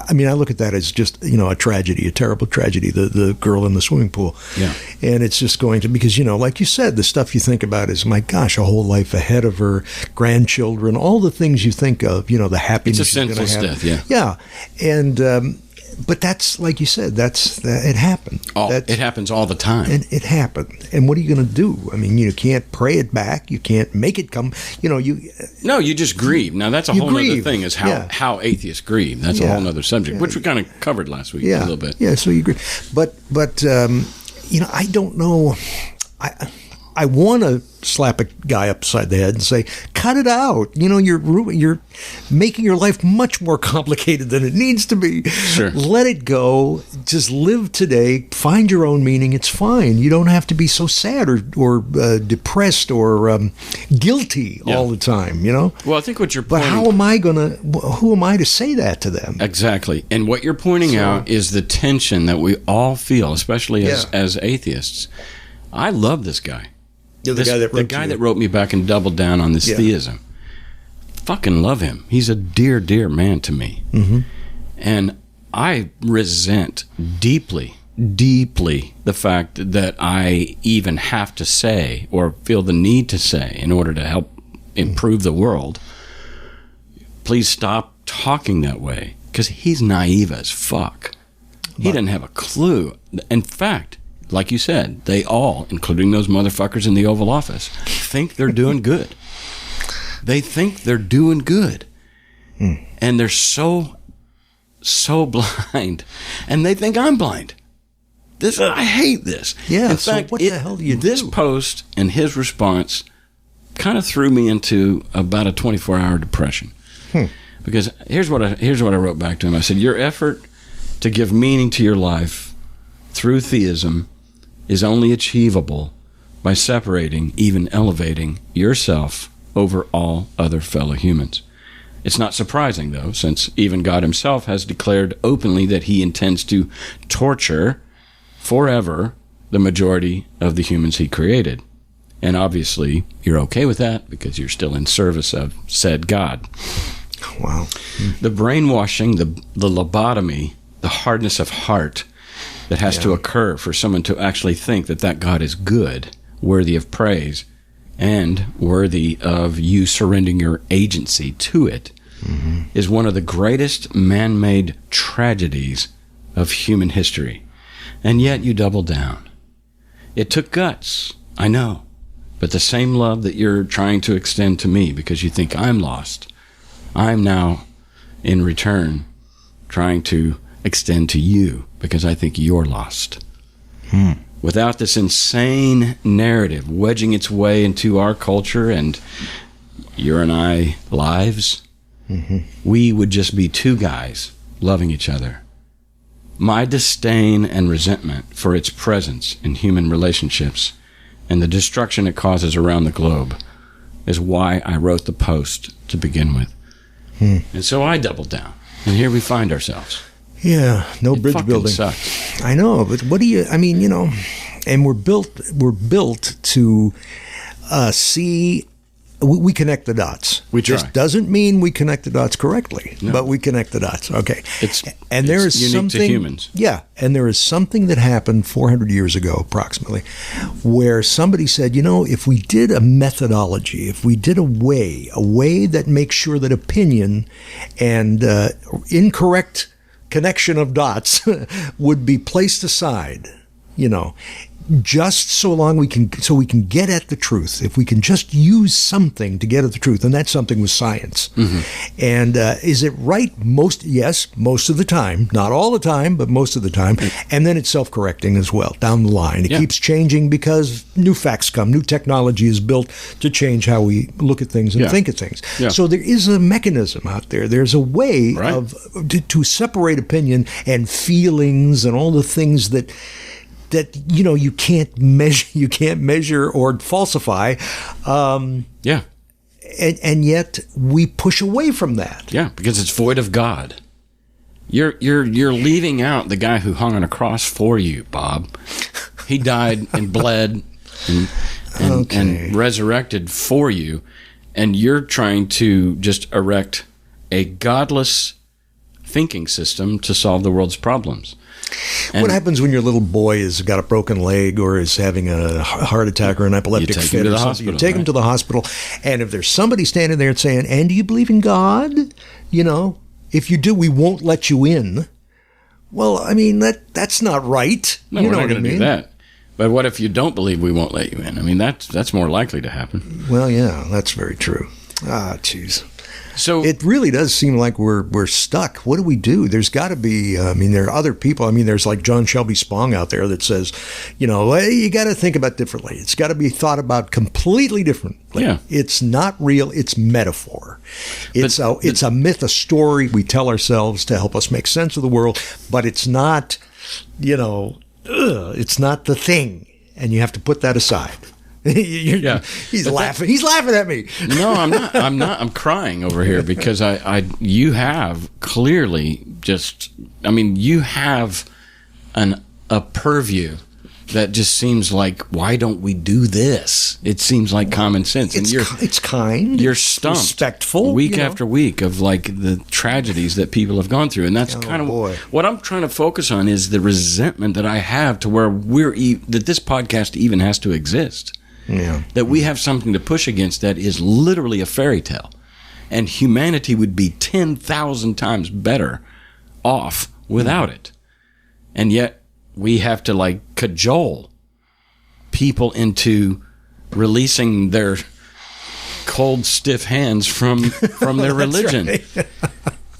I mean, I look at that as just a tragedy, a terrible tragedy. The girl in the swimming pool. Yeah. And it's just going to, because like you said, the stuff you think about is, my gosh, a whole life ahead of her, grandchildren, all the things you think of. The happiness. It's a senseless death. Yeah. Yeah, and. But that's, like you said, it happened. It happens all the time. And it happened. And what are you going to do? I mean, you can't pray it back. You can't make it come. No, you just grieve. Now, that's a whole other thing, is how atheists grieve. That's a whole other subject, which we kind of covered last week a little bit. Yeah, so you agree. But I don't know. I want to slap a guy upside the head and say, cut it out. You're making your life much more complicated than it needs to be. Sure. Let it go. Just live today. Find your own meaning. It's fine. You don't have to be so sad or depressed or guilty all the time, Well, I think what you're pointing... But who am I to say that to them? Exactly. And what you're pointing out is the tension that we all feel, especially as atheists. I love this guy. The guy that wrote me back and doubled down on this theism. Fucking love him. He's a dear, dear man to me. And I resent deeply, deeply the fact that I even have to say, or feel the need to say, in order to help improve the world, please stop talking that way. because he's naive as fuck. He doesn't have a clue. In fact, like you said, they all, including those motherfuckers in the Oval Office, think they're doing good. They think they're doing good. And they're so blind. And they think I'm blind. I hate this. Yeah, in so fact, what the hell do you this do? post and his response kind of threw me into about a 24-hour depression. Because here's what I wrote back to him. I said, your effort to give meaning to your life through theism is only achievable by separating, even elevating, yourself over all other fellow humans. It's not surprising, though, since even God himself has declared openly that he intends to torture forever the majority of the humans he created. And obviously, you're okay with that because you're still in service of said God. Wow. The brainwashing, the lobotomy, the hardness of heart that has to occur for someone to actually think that God is good, worthy of praise, and worthy of you surrendering your agency to it, is one of the greatest man-made tragedies of human history. And yet you double down. It took guts, I know, but the same love that you're trying to extend to me because you think I'm lost, I'm now, in return, trying to extend to you because I think you're lost. Without this insane narrative wedging its way into our culture and your and I lives, we would just be two guys loving each other. My disdain and resentment for its presence in human relationships and the destruction it causes around the globe is why I wrote the post to begin with. And so I doubled down, and here we find ourselves. Yeah, no bridge building. Sucks. I know, but what do you? I mean, and we're built to see. We connect the dots. We try. This doesn't mean we connect the dots correctly, but we connect the dots. Okay. There is unique something to humans. Yeah, and there is something that happened 400 years ago, approximately, where somebody said, if we did a methodology, if we did a way that makes sure that opinion and incorrect connection of dots would be placed aside, just so we can get at the truth. If we can just use something to get at the truth, and that something was science. And is it right? Yes, most of the time. Not all the time, but most of the time. And then it's self-correcting as well, down the line. It keeps changing because new facts come. New technology is built to change how we look at things and think of things. So there is a mechanism out there. There's a way to separate opinion and feelings and all the things that you can't measure or falsify, and yet we push away from that. Yeah, because it's void of God. You're leaving out the guy who hung on a cross for you, Bob. He died and bled and resurrected for you, and you're trying to just erect a godless thinking system to solve the world's problems. And what happens when your little boy has got a broken leg or is having a heart attack or an epileptic fit or something? You take him to the hospital, and if there's somebody standing there saying, "And do you believe in God? If you do, we won't let you in." Well, I mean, that's not right. No, we're not going to do that. But what if you don't believe we won't let you in? I mean, that's more likely to happen. Well, yeah, that's very true. Jeez. So it really does seem like we're stuck. What do we do? There's got to be. There are other people. There's like John Shelby Spong out there that says, you got to think about differently. It's got to be thought about completely differently. Yeah. It's not real. It's metaphor. It's a myth, a story we tell ourselves to help us make sense of the world. But it's not. It's not the thing, and you have to put that aside. He's laughing. He's laughing at me. No, I'm not. I'm crying over here because you have clearly you have a purview that just seems like, why don't we do this? It seems like common sense. It's kind. You're stumped. Respectful. Week after week of the tragedies that people have gone through. And that's what I'm trying to focus on is the resentment that I have to where that this podcast even has to exist. Yeah. That we have something to push against that is literally a fairy tale. And humanity would be 10,000 times better off without it. And yet we have to like cajole people into releasing their cold, stiff hands from their religion. Right.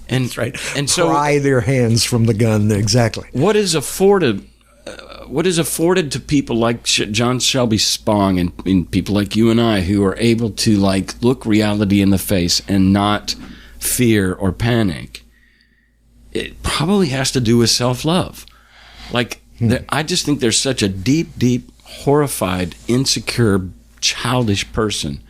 And That's right. And so pry their hands from the gun. Exactly. what is afforded to people like John Shelby Spong and people like you and I, who are able to like look reality in the face and not fear or panic, it probably has to do with self-love. Like, I just think there's such a deep, horrified, insecure, childish person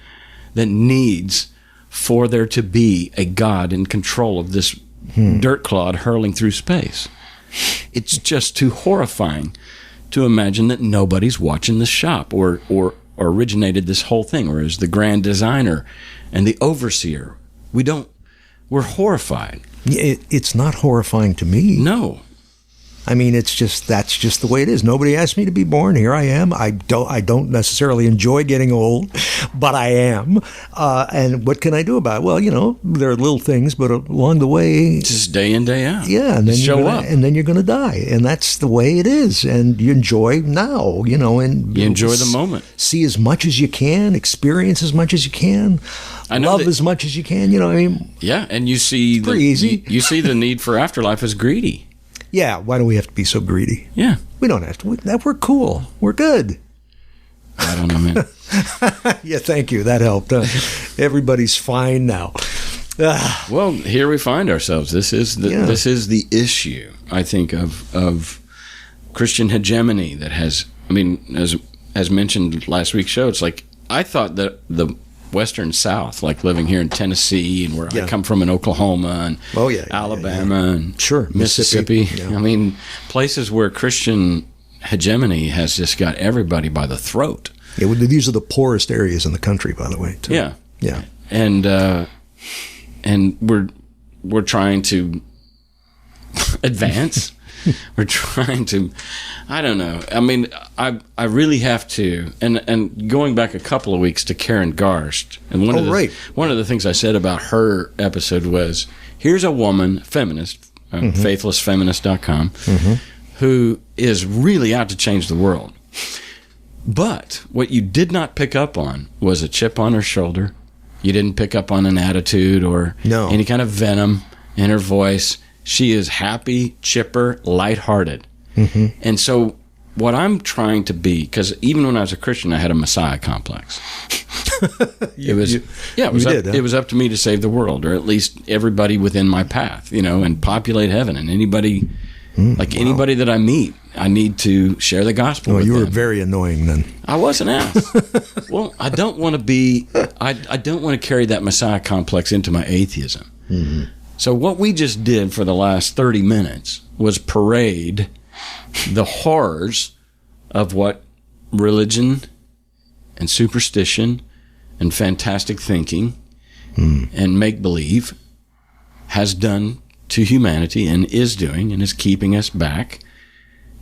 that needs for there to be a God in control of this dirt clod hurling through space. It's just too horrifying to imagine that nobody's watching the shop or originated this whole thing, or is the grand designer and the overseer. We're horrified. It's not horrifying to me. No. I mean, that's just the way it is. Nobody asked me to be born. Here I am. I don't necessarily enjoy getting old, but I am. And what can I do about it? Well, there are little things, but along the way, Just day in, day out. yeah, and then show up. and then you're going to die, and that's the way it is. And you enjoy now, and You enjoy the moment. See as much as you can, experience as much as you can, love as much as you can. Yeah, and you see pretty easy. You see the need for afterlife as greedy. Yeah, why do we have to be so greedy? Yeah. We don't have to. We're cool. We're good. I don't know, man. Yeah, thank you. That helped. Everybody's fine now. Well, here we find ourselves. This is the issue, I think, of Christian hegemony that has. I mean, as mentioned last week's show, it's like I thought that the Western South, like living here in Tennessee and where I come from in Oklahoma and Alabama and Mississippi. Yeah. I mean, places where Christian hegemony has just got everybody by the throat. Yeah, well, these are the poorest areas in the country, by the way. Too. Yeah, yeah, and we're trying to advance. We're trying to, I don't know. I mean, I really have to, and going back a couple of weeks to Karen Garst, and one of the things I said about her episode was, here's a woman, feminist, faithlessfeminist.com, who is really out to change the world. But what you did not pick up on was a chip on her shoulder. You didn't pick up on an attitude or any kind of venom in her voice. She is happy, chipper, lighthearted. And so what I'm trying to be, because even when I was a Christian, I had a Messiah complex. It was up to me to save the world, or at least everybody within my path, and populate heaven. And anybody that I meet, I need to share the gospel with you were them. very annoying then. I was an ass. Well, I don't want to be, I don't want to carry that Messiah complex into my atheism. So what we just did for the last 30 minutes was parade the horrors of what religion and superstition and fantastic thinking and make-believe has done to humanity and is doing and is keeping us back.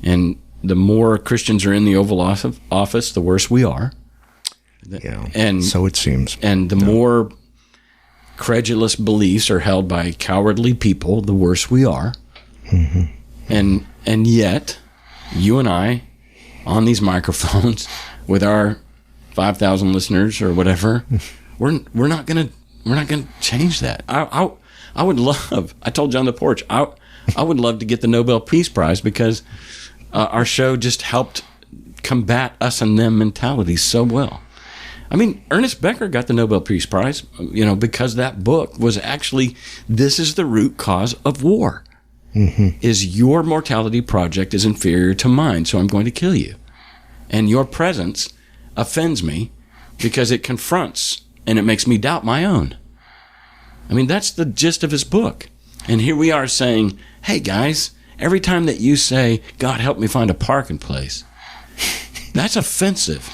And the more Christians are in the Oval Office, the worse we are. Yeah, and so it seems. And the more credulous beliefs are held by cowardly people, the worse we are. And yet, you and I, on these microphones, with our 5,000 listeners or whatever, we're not gonna change that. I would love. I told you on the porch, I would love to get the Nobel Peace Prize because our show just helped combat us and them mentality so well. I mean, Ernest Becker got the Nobel Peace Prize, because that book was actually, this is the root cause of war. Is your mortality project is inferior to mine, so I'm going to kill you. And your presence offends me because it confronts and it makes me doubt my own. I mean, that's the gist of his book. And here we are saying, hey guys, every time that you say, God help me find a parking place, that's offensive.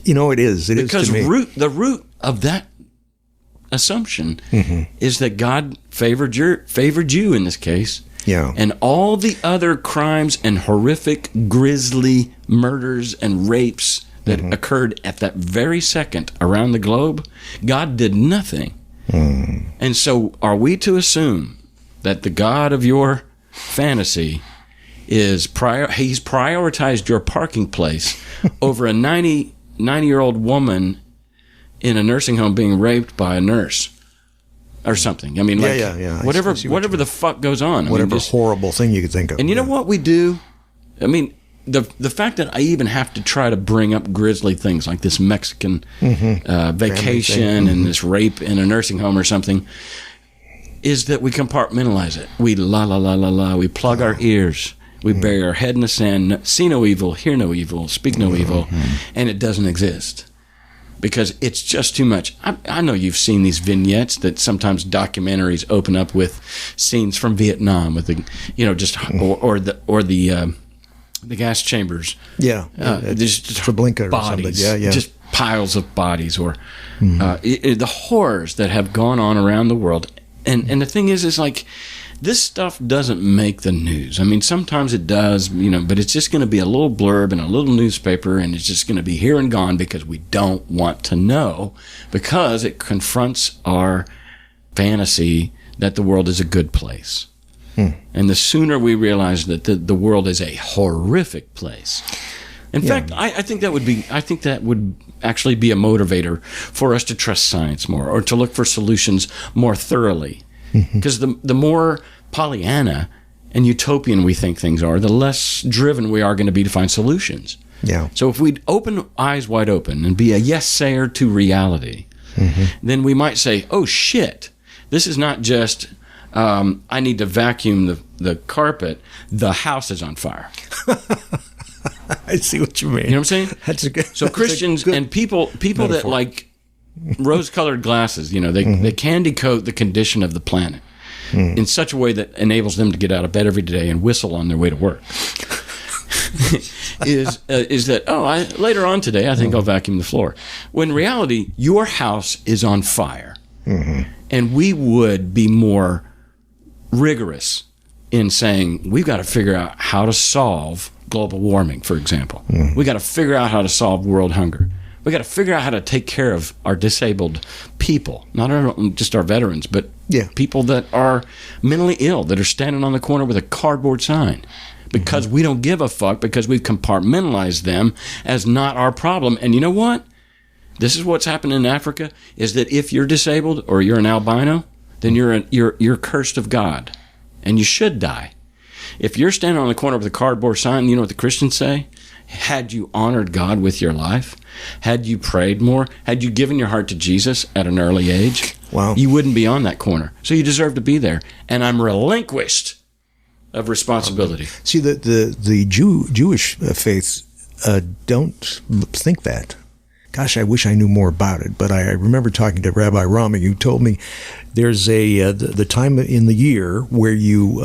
It is. It because is to me. The root of that assumption is that God favored you in this case. Yeah. And all the other crimes and horrific, grisly murders and rapes that occurred at that very second around the globe, God did nothing. And so are we to assume that the God of your fantasy he's prioritized your parking place over a 90-year-old woman in a nursing home being raped by a nurse or something. I mean, like, whatever the fuck goes on. Whatever horrible thing you could think of. And you know what we do? I mean, the fact that I even have to try to bring up grisly things like this Mexican vacation and this rape in a nursing home or something is that we compartmentalize it. We la. We plug our ears. We bury our head in the sand. See no evil, hear no evil, speak no evil, and it doesn't exist. Because it's just too much. I know you've seen these vignettes that sometimes documentaries open up with scenes from Vietnam with the, or the gas chambers. Just Treblinka bodies, or something. Just piles of bodies, or the horrors that have gone on around the world. And the thing is like, this stuff doesn't make the news. I mean, sometimes it does, but it's just going to be a little blurb in a little newspaper, and it's just going to be here and gone because we don't want to know, because it confronts our fantasy that the world is a good place. And the sooner we realize that the world is a horrific place. In fact, I think that would actually be a motivator for us to trust science more, or to look for solutions more thoroughly. Because the more Pollyanna and utopian we think things are, the less driven we are going to be to find solutions. So if we'd open eyes wide open and be a yes-sayer to reality, then we might say, oh shit, this is not just I need to vacuum the carpet, the house is on fire. I see what you mean. You know what I'm saying? That's a good. So Christians and people metaphor. That like rose-colored glasses, they can decode the condition of the planet in such a way that enables them to get out of bed every day and whistle on their way to work. is that later on today I think I'll vacuum the floor. When in reality your house is on fire, and we would be more rigorous in saying we've got to figure out how to solve global warming, for example. We got to figure out how to solve world hunger. We got to figure out how to take care of our disabled people, not just our veterans, but people that are mentally ill, that are standing on the corner with a cardboard sign, because we don't give a fuck, because we've compartmentalized them as not our problem. And you know what? This is what's happening in Africa, is that if you're disabled or you're an albino, then you're cursed of God, and you should die. If you're standing on the corner with a cardboard sign, you know what the Christians say? Had you honored God with your life, had you prayed more, had you given your heart to Jesus at an early age, you wouldn't be on that corner. So you deserve to be there. And I'm relinquished of responsibility. See, the Jewish faith don't think that. Gosh, I wish I knew more about it. But I remember talking to Rabbi Rami, who told me there's the time in the year where you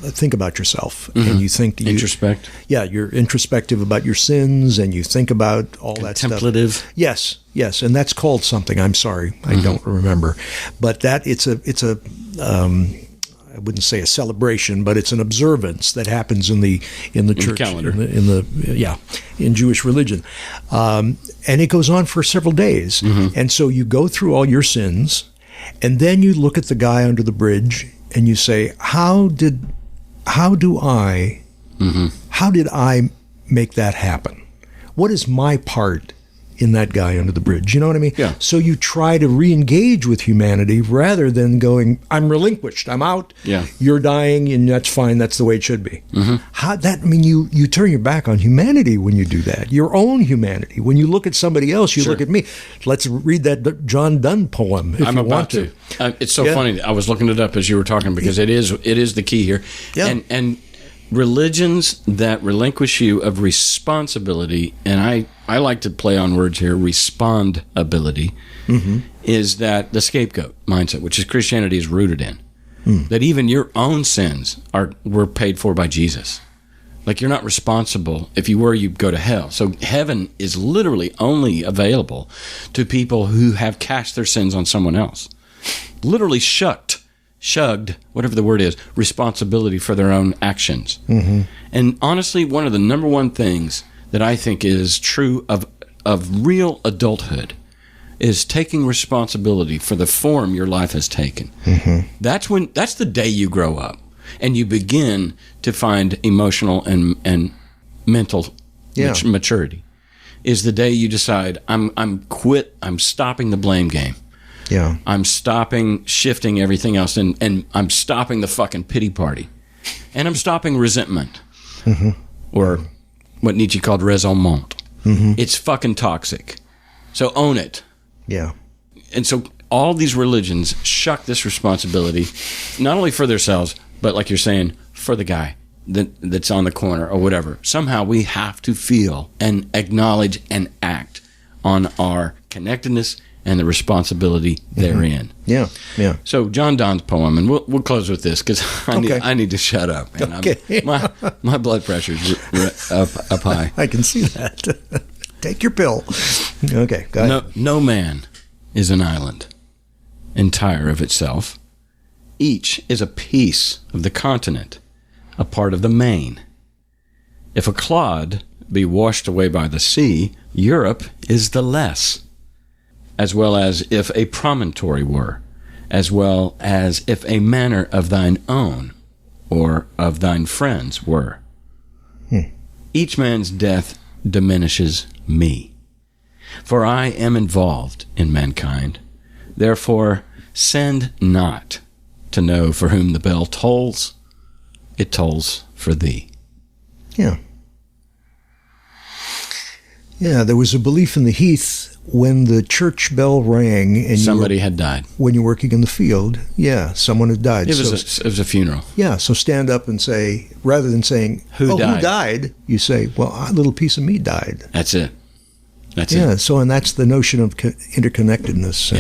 think about yourself, and you think introspect. You're introspective about your sins, and you think about all that stuff. Contemplative. Yes, and that's called something. I'm sorry, I don't remember. But it's a I wouldn't say a celebration, but it's an observance that happens in the church, calendar. in Jewish religion, and it goes on for several days. And so you go through all your sins, and then you look at the guy under the bridge, and you say, how did I make that happen? What is my part in that guy under the bridge? You know what I mean? Yeah. So you try to re-engage with humanity rather than going, I'm relinquished, I'm out, you're dying, and that's fine, that's the way it should be. You turn your back on humanity when you do that, your own humanity. When you look at somebody else, you look at me. Let's read that John Donne poem if you want to. It's so funny. I was looking it up as you were talking, because it is the key here. Yeah. And religions that relinquish you of responsibility, and I like to play on words here, respondability, is that the scapegoat mindset, which is Christianity is rooted in. That even your own sins were paid for by Jesus. Like, you're not responsible. If you were, you'd go to hell. So heaven is literally only available to people who have cast their sins on someone else. Literally shugged, whatever the word is, responsibility for their own actions. And honestly, one of the number one things that I think is true of real adulthood is taking responsibility for the form your life has taken. That's the day you grow up and you begin to find emotional and mental maturity. Is the day you decide I'm stopping the blame game. Yeah. I'm shifting everything else, and I'm stopping the fucking pity party. And I'm stopping resentment. Or what Nietzsche called raisonnement. It's fucking toxic. So own it. Yeah. And so all these religions shuck this responsibility, not only for themselves, but like you're saying, for the guy that's on the corner or whatever. Somehow we have to feel and acknowledge and act on our connectedness and the responsibility therein. Yeah, yeah. So John Donne's poem, and we'll close with this because I need to shut up. Man. Okay. My blood pressure's up high. I can see that. Take your pill. Okay, go ahead. No man is an island, entire of itself. Each is a piece of the continent, a part of the main. If a clod be washed away by the sea, Europe is the less, as well as if a promontory were, as well as if a manor of thine own or of thine friends were. Each man's death diminishes me, for I am involved in mankind. Therefore, send not to know for whom the bell tolls. It tolls for thee. Yeah. Yeah, there was a belief in the Heath when the church bell rang and somebody had died. When you're working in the field, someone had died. It was a funeral. Yeah, so stand up and say, rather than saying, who died? You say, well, a little piece of me died. That's it. Yeah, so and that's the notion of interconnectedness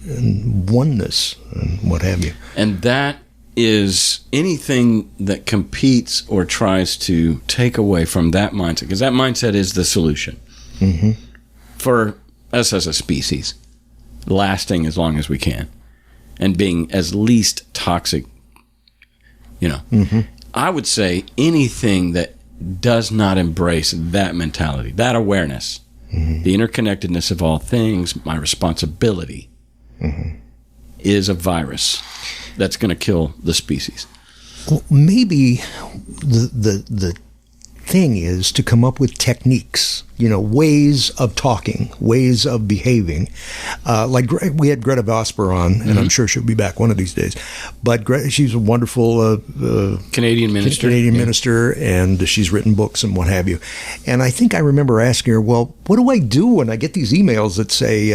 and oneness and what have you. And that is anything that competes or tries to take away from that mindset, because that mindset is the solution for us as a species, lasting as long as we can and being as least toxic. I would say anything that does not embrace that mentality, that awareness, the interconnectedness of all things, my responsibility, is a virus that's going to kill the species. Well, maybe the thing is to come up with techniques, ways of talking, ways of behaving. Like we had Greta Vosper on, and I'm sure she'll be back one of these days. But she's a wonderful Canadian minister. Minister, and she's written books and what have you. And I think I remember asking her, well, what do I do when I get these emails that say,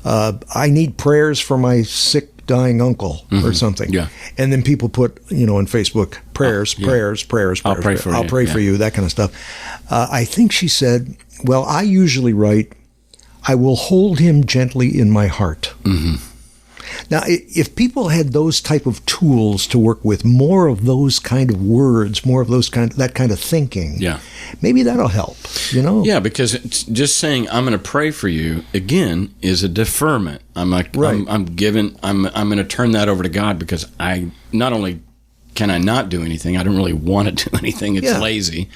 I need prayers for my sick dying uncle or something. Yeah. And then people put, on Facebook, prayers. I'll pray for you. I'll pray for you, that kind of stuff. I think she said, well, I usually write, I will hold him gently in my heart. Now, if people had those type of tools to work with, more of those kind of words, more of that kind of thinking, maybe that'll help, Yeah, because it's just saying I'm going to pray for you again is a deferment. I'm like, I'm going to turn that over to God because I not only can I not do anything, I don't really want to do anything. It's lazy.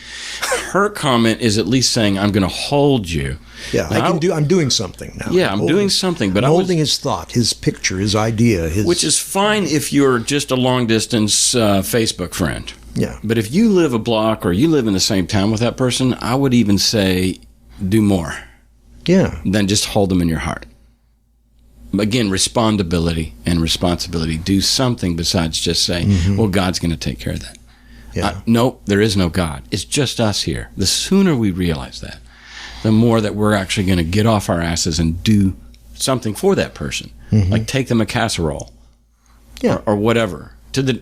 Her comment is at least saying I'm going to hold you. Yeah, now, I'm doing something now. Yeah, I'm doing something, but I'm holding his thought, his picture, his idea, which is fine if you're just a long distance Facebook friend. Yeah. But if you live a block or you live in the same town with that person, I would even say do more. Yeah. Than just hold them in your heart. Again, respondability and responsibility. Do something besides just saying, well, God's going to take care of that. Yeah. No, there is no God. It's just us here. The sooner we realize that, the more that we're actually going to get off our asses and do something for that person. Like take them a casserole or whatever. To the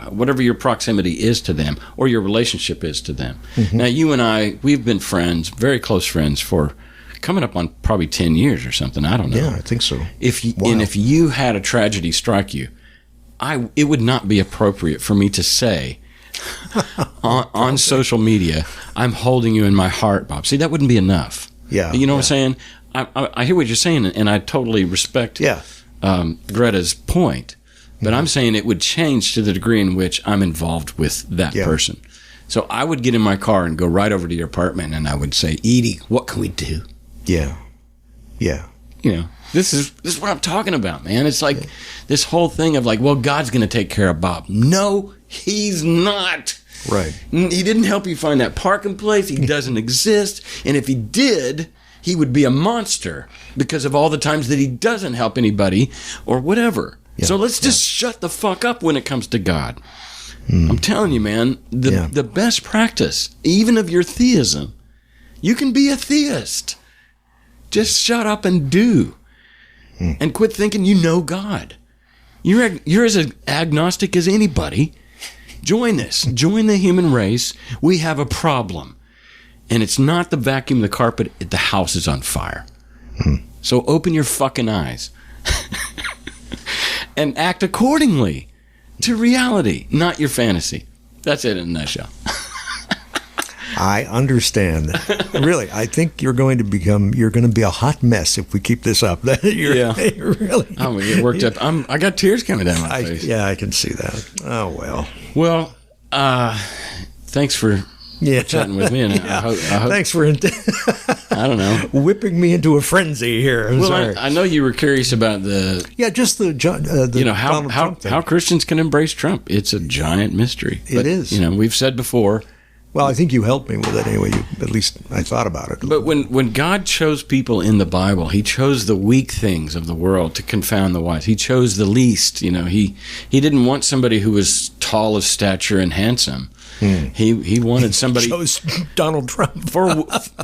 whatever your proximity is to them or your relationship is to them. Now you and I, we've been friends, very close friends for coming up on probably 10 years or something. I don't know. Yeah, I think so. And if you had a tragedy strike you, it would not be appropriate for me to say on social media, I'm holding you in my heart, Bob. See, that wouldn't be enough. Yeah. You know what I'm saying? I hear what you're saying, and I totally respect Greta's point. But I'm saying it would change to the degree in which I'm involved with that person. So I would get in my car and go right over to your apartment, and I would say, Edie, what can we do? Yeah. Yeah. This is what I'm talking about, man. It's like this whole thing of like, well, God's going to take care of Bob. No, he's not. Right. He didn't help you find that parking place. He doesn't exist. And if he did, he would be a monster because of all the times that he doesn't help anybody or whatever. Yeah. So let's just shut the fuck up when it comes to God. I'm telling you, man, the best practice, even of your theism, you can be a theist. Just shut up and do. And quit thinking you know God. You're as agnostic as anybody. Join this. Join the human race. We have a problem. And it's not the vacuum, the carpet, the house is on fire. So open your fucking eyes. And act accordingly to reality, not your fantasy. That's it in a nutshell. I understand. Really, I think you're going to be a hot mess if we keep this up. You're really. I'm going to get worked up. I got tears coming down my face. Yeah, I can see that. Oh, well. Well, thanks for chatting with me. And I hope, thanks for, I don't know, whipping me into a frenzy here. I know you were curious about just the how Christians can embrace Trump. It's a giant mystery. It is. We've said before. Well, I think you helped me with it anyway. At least I thought about it. But when God chose people in the Bible, he chose the weak things of the world to confound the wise. He chose the least. He didn't want somebody who was tall of stature and handsome. He wanted somebody. He chose Donald Trump.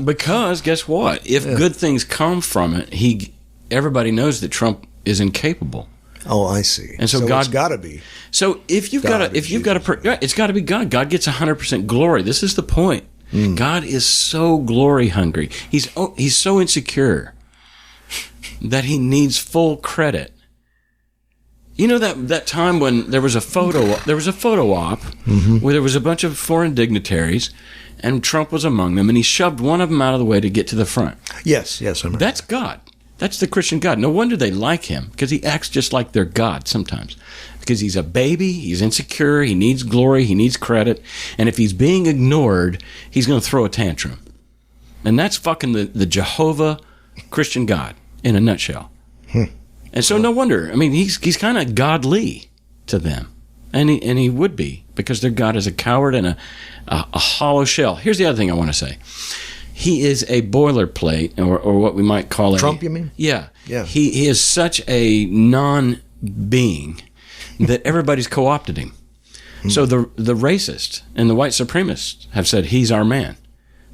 Because guess what? If good things come from it, everybody knows that Trump is incapable. Oh, I see. And so God's got to be. So it's got to be God. God gets 100% glory. This is the point. God is so glory hungry. He's so insecure that he needs full credit. You know that time when there was a photo op where there was a bunch of foreign dignitaries and Trump was among them and he shoved one of them out of the way to get to the front. Yes, I remember. That's God. That's the Christian God. No wonder they like him, because he acts just like their God sometimes. Because he's a baby, he's insecure, he needs glory, he needs credit, and if he's being ignored, he's going to throw a tantrum. And that's fucking the Jehovah Christian God in a nutshell. And so no wonder. I mean, he's kind of godly to them. And he would be, because their God is a coward and a hollow shell. Here's the other thing I want to say. He is a boilerplate, or what we might call Trump, you mean? Yeah. He is such a non-being that everybody's co-opted him. So the racist and the white supremacists have said he's our man.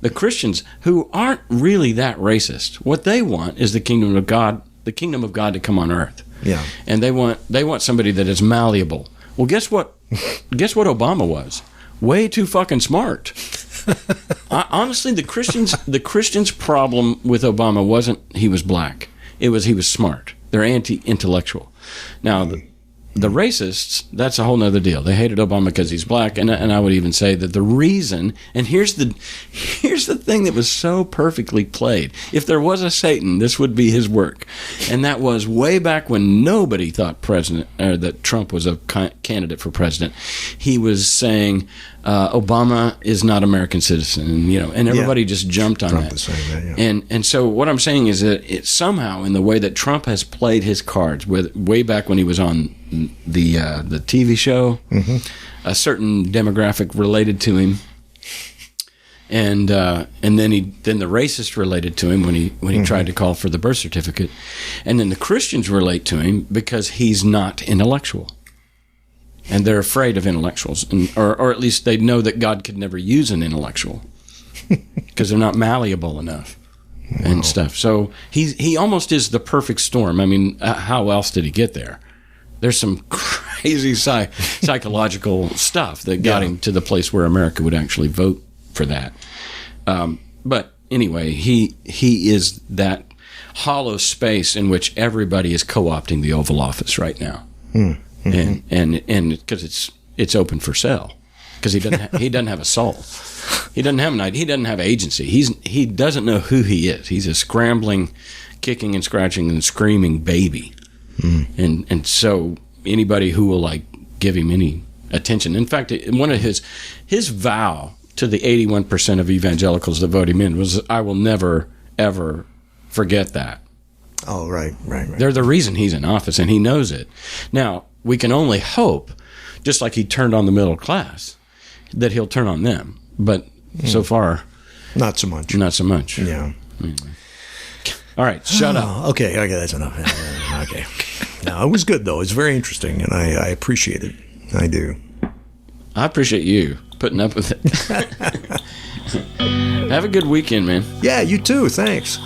The Christians, who aren't really that racist, what they want is the kingdom of God to come on earth. Yeah. And they want somebody that is malleable. Well, guess what? Guess what Obama was? Way too fucking smart. Honestly, the Christians' problem with Obama wasn't he was black. It was he was smart. They're anti-intellectual. Now, the racists, that's a whole nother deal. They hated Obama because he's black, and I would even say that the reason, and here's the thing that was so perfectly played. If there was a Satan, this would be his work, and that was way back when nobody thought that Trump was a candidate for president. He was saying Obama is not American citizen, and everybody just jumped on Trump that. Was saying that, And so what I'm saying is that it somehow, in the way that Trump has played his cards, way back when he was on the TV show, a certain demographic related to him, and then the racist related to him when he tried to call for the birth certificate, and then the Christians relate to him because he's not intellectual. And they're afraid of intellectuals, or at least they know that God could never use an intellectual because they're not malleable enough and stuff. So he almost is the perfect storm. I mean, how else did he get there? There's some crazy psychological stuff that got him to the place where America would actually vote for that. But anyway, he is that hollow space in which everybody is co-opting the Oval Office right now. And because it's open for sale, because he doesn't have a soul, he doesn't have agency. He doesn't know who he is. He's a scrambling, kicking and scratching and screaming baby, and so anybody who will give him any attention. In fact, one of his vow to the 81% of evangelicals that vote him in was, "I will never ever forget that." Oh, right. They're the reason he's in office, and he knows it. Now, we can only hope, just like he turned on the middle class, that he'll turn on them. But so far, not so much. Yeah. Anyway. All right, shut up. Okay, that's enough. Okay. No, it was good, though. It's very interesting, and I appreciate it. I do. I appreciate you putting up with it. Have a good weekend, man. Yeah, you too. Thanks.